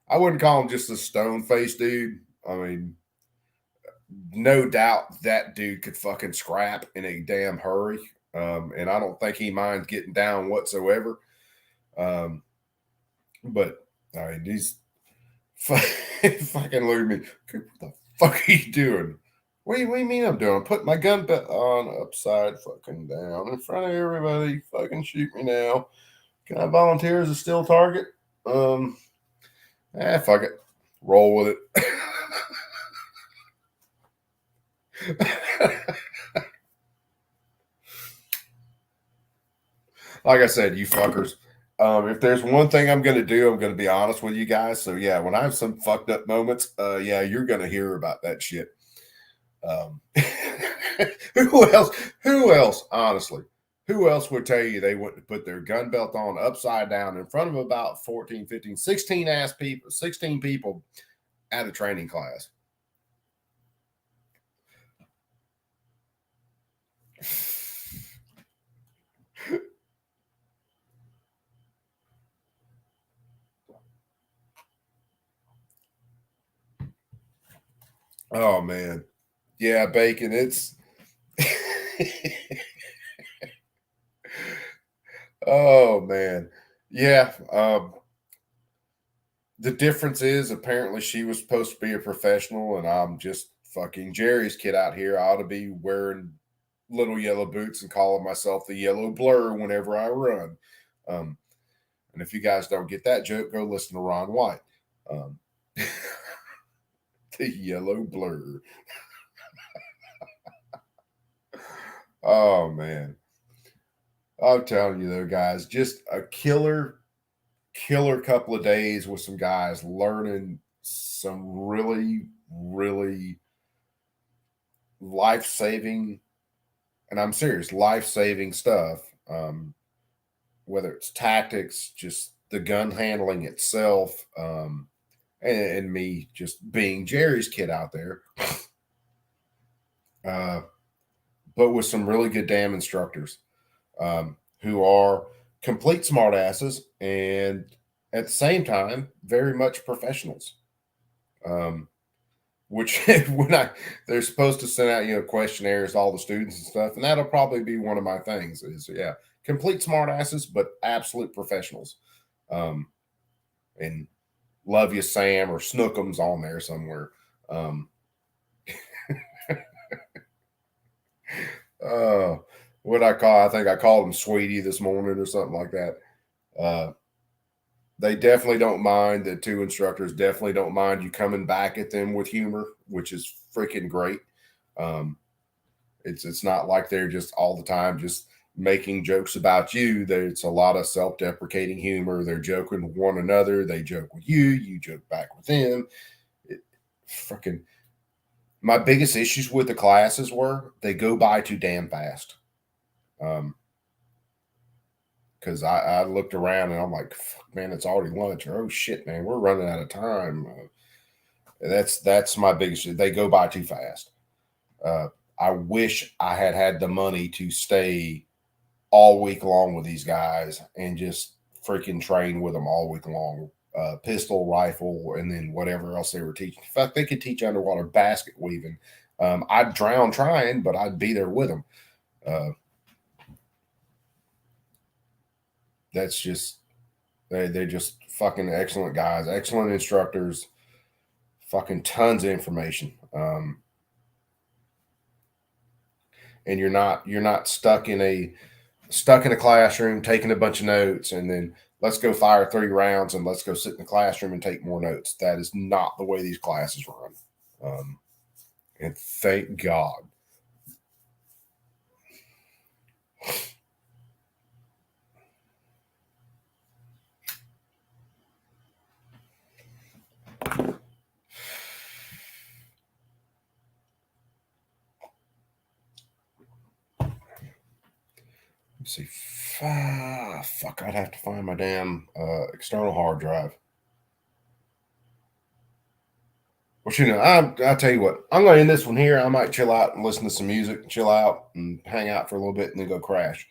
I wouldn't call him just a stone faced dude. I mean, no doubt that dude could fucking scrap in a damn hurry. And I don't think he minds getting down whatsoever. But I mean, he's fucking look at me. What the fuck are you doing? What do you mean I'm doing? I'm putting my gun belt on upside fucking down in front of everybody. Fucking shoot me now. Can I volunteer as a still target? Fuck it. Roll with it. Like I said, you fuckers. If there's one thing I'm going to do, I'm going to be honest with you guys. So yeah, when I have some fucked up moments, yeah, you're going to hear about that shit. Who else, honestly, who else would tell you they wouldn't put their gun belt on upside down in front of about 14, 15, 16 people at a training class? Oh man. Yeah, bacon. It's oh man. Yeah. The difference is apparently she was supposed to be a professional, and I'm just fucking Jerry's kid out here. I ought to be wearing little yellow boots and calling myself the yellow blur whenever I run. Um, and if you guys don't get that joke, go listen to Ron White. Um, the yellow blur. Oh man. I'm telling you though, guys, just a killer couple of days with some guys learning some really, really life-saving, and I'm serious, life-saving stuff. Whether it's tactics, just the gun handling itself, and me just being Jerry's kid out there. Uh, but with some really good damn instructors, who are complete smartasses and at the same time very much professionals. Um, which when I they're supposed to send out questionnaires to all the students and stuff, and that'll probably be one of my things. Is yeah, complete smartasses, but absolute professionals. Um, and love you, Sam, or Snookums on there somewhere. Um, uh, what I call, I think I called him Sweetie this morning or something like that. Uh, they definitely don't mind. The two instructors definitely don't mind you coming back at them with humor, which is freaking great. Um, it's not like they're just all the time just making jokes about you. There's a lot of self-deprecating humor. They're joking with one another. They joke with you. You joke back with them. It, freaking my biggest issues with the classes were they go by too damn fast. Because I looked around and I'm like, man, it's already lunch. Or oh shit, man, we're running out of time. That's my biggest. They go by too fast. Uh, I wish I had the money to stay all week long with these guys and just freaking train with them all week long. Pistol, rifle, and then whatever else they were teaching. In fact, they could teach underwater basket weaving. I'd drown trying, but I'd be there with them. That's just they're just fucking excellent guys, excellent instructors, fucking tons of information. And you're not stuck in a classroom taking a bunch of notes and then let's go fire 3 rounds and let's go sit in the classroom and take more notes. That is not the way these classes run. And thank God. Let's see. Fuck, I'd have to find my damn external hard drive. Well, I'll tell you what, I'm going to end this one here. I might chill out and listen to some music, chill out and hang out for a little bit and then go crash.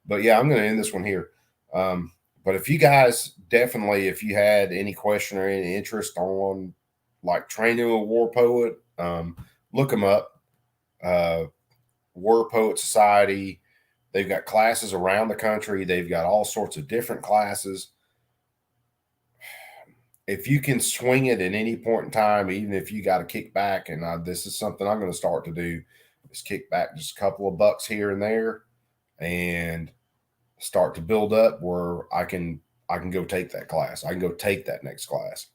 But yeah, I'm going to end this one here. But if you guys definitely, if you had any question or any interest on like training a war poet, look them up. War Poet Society. They've got classes around the country. They've got all sorts of different classes. If you can swing it at any point in time, even if you got to kick back, and this is something I'm going to start to do, is kick back just a couple of bucks here and there, and start to build up where I can go take that class. I can go take that next class.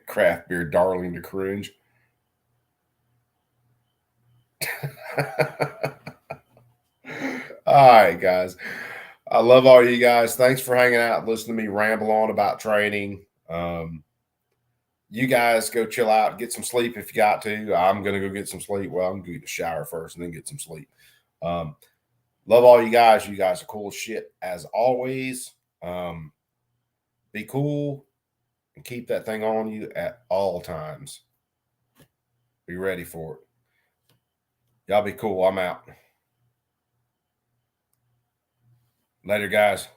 Craft beer darling to cringe. All right, guys. I love all you guys. Thanks for hanging out and listening to me ramble on about training. You guys go chill out, get some sleep if you got to. I'm gonna go get some sleep. Well, I'm gonna get a shower first and then get some sleep. Um, love all you guys. You guys are cool as shit as always. Be cool and keep that thing on you at all times. Be ready for it. Y'all be cool. I'm out. Later, guys.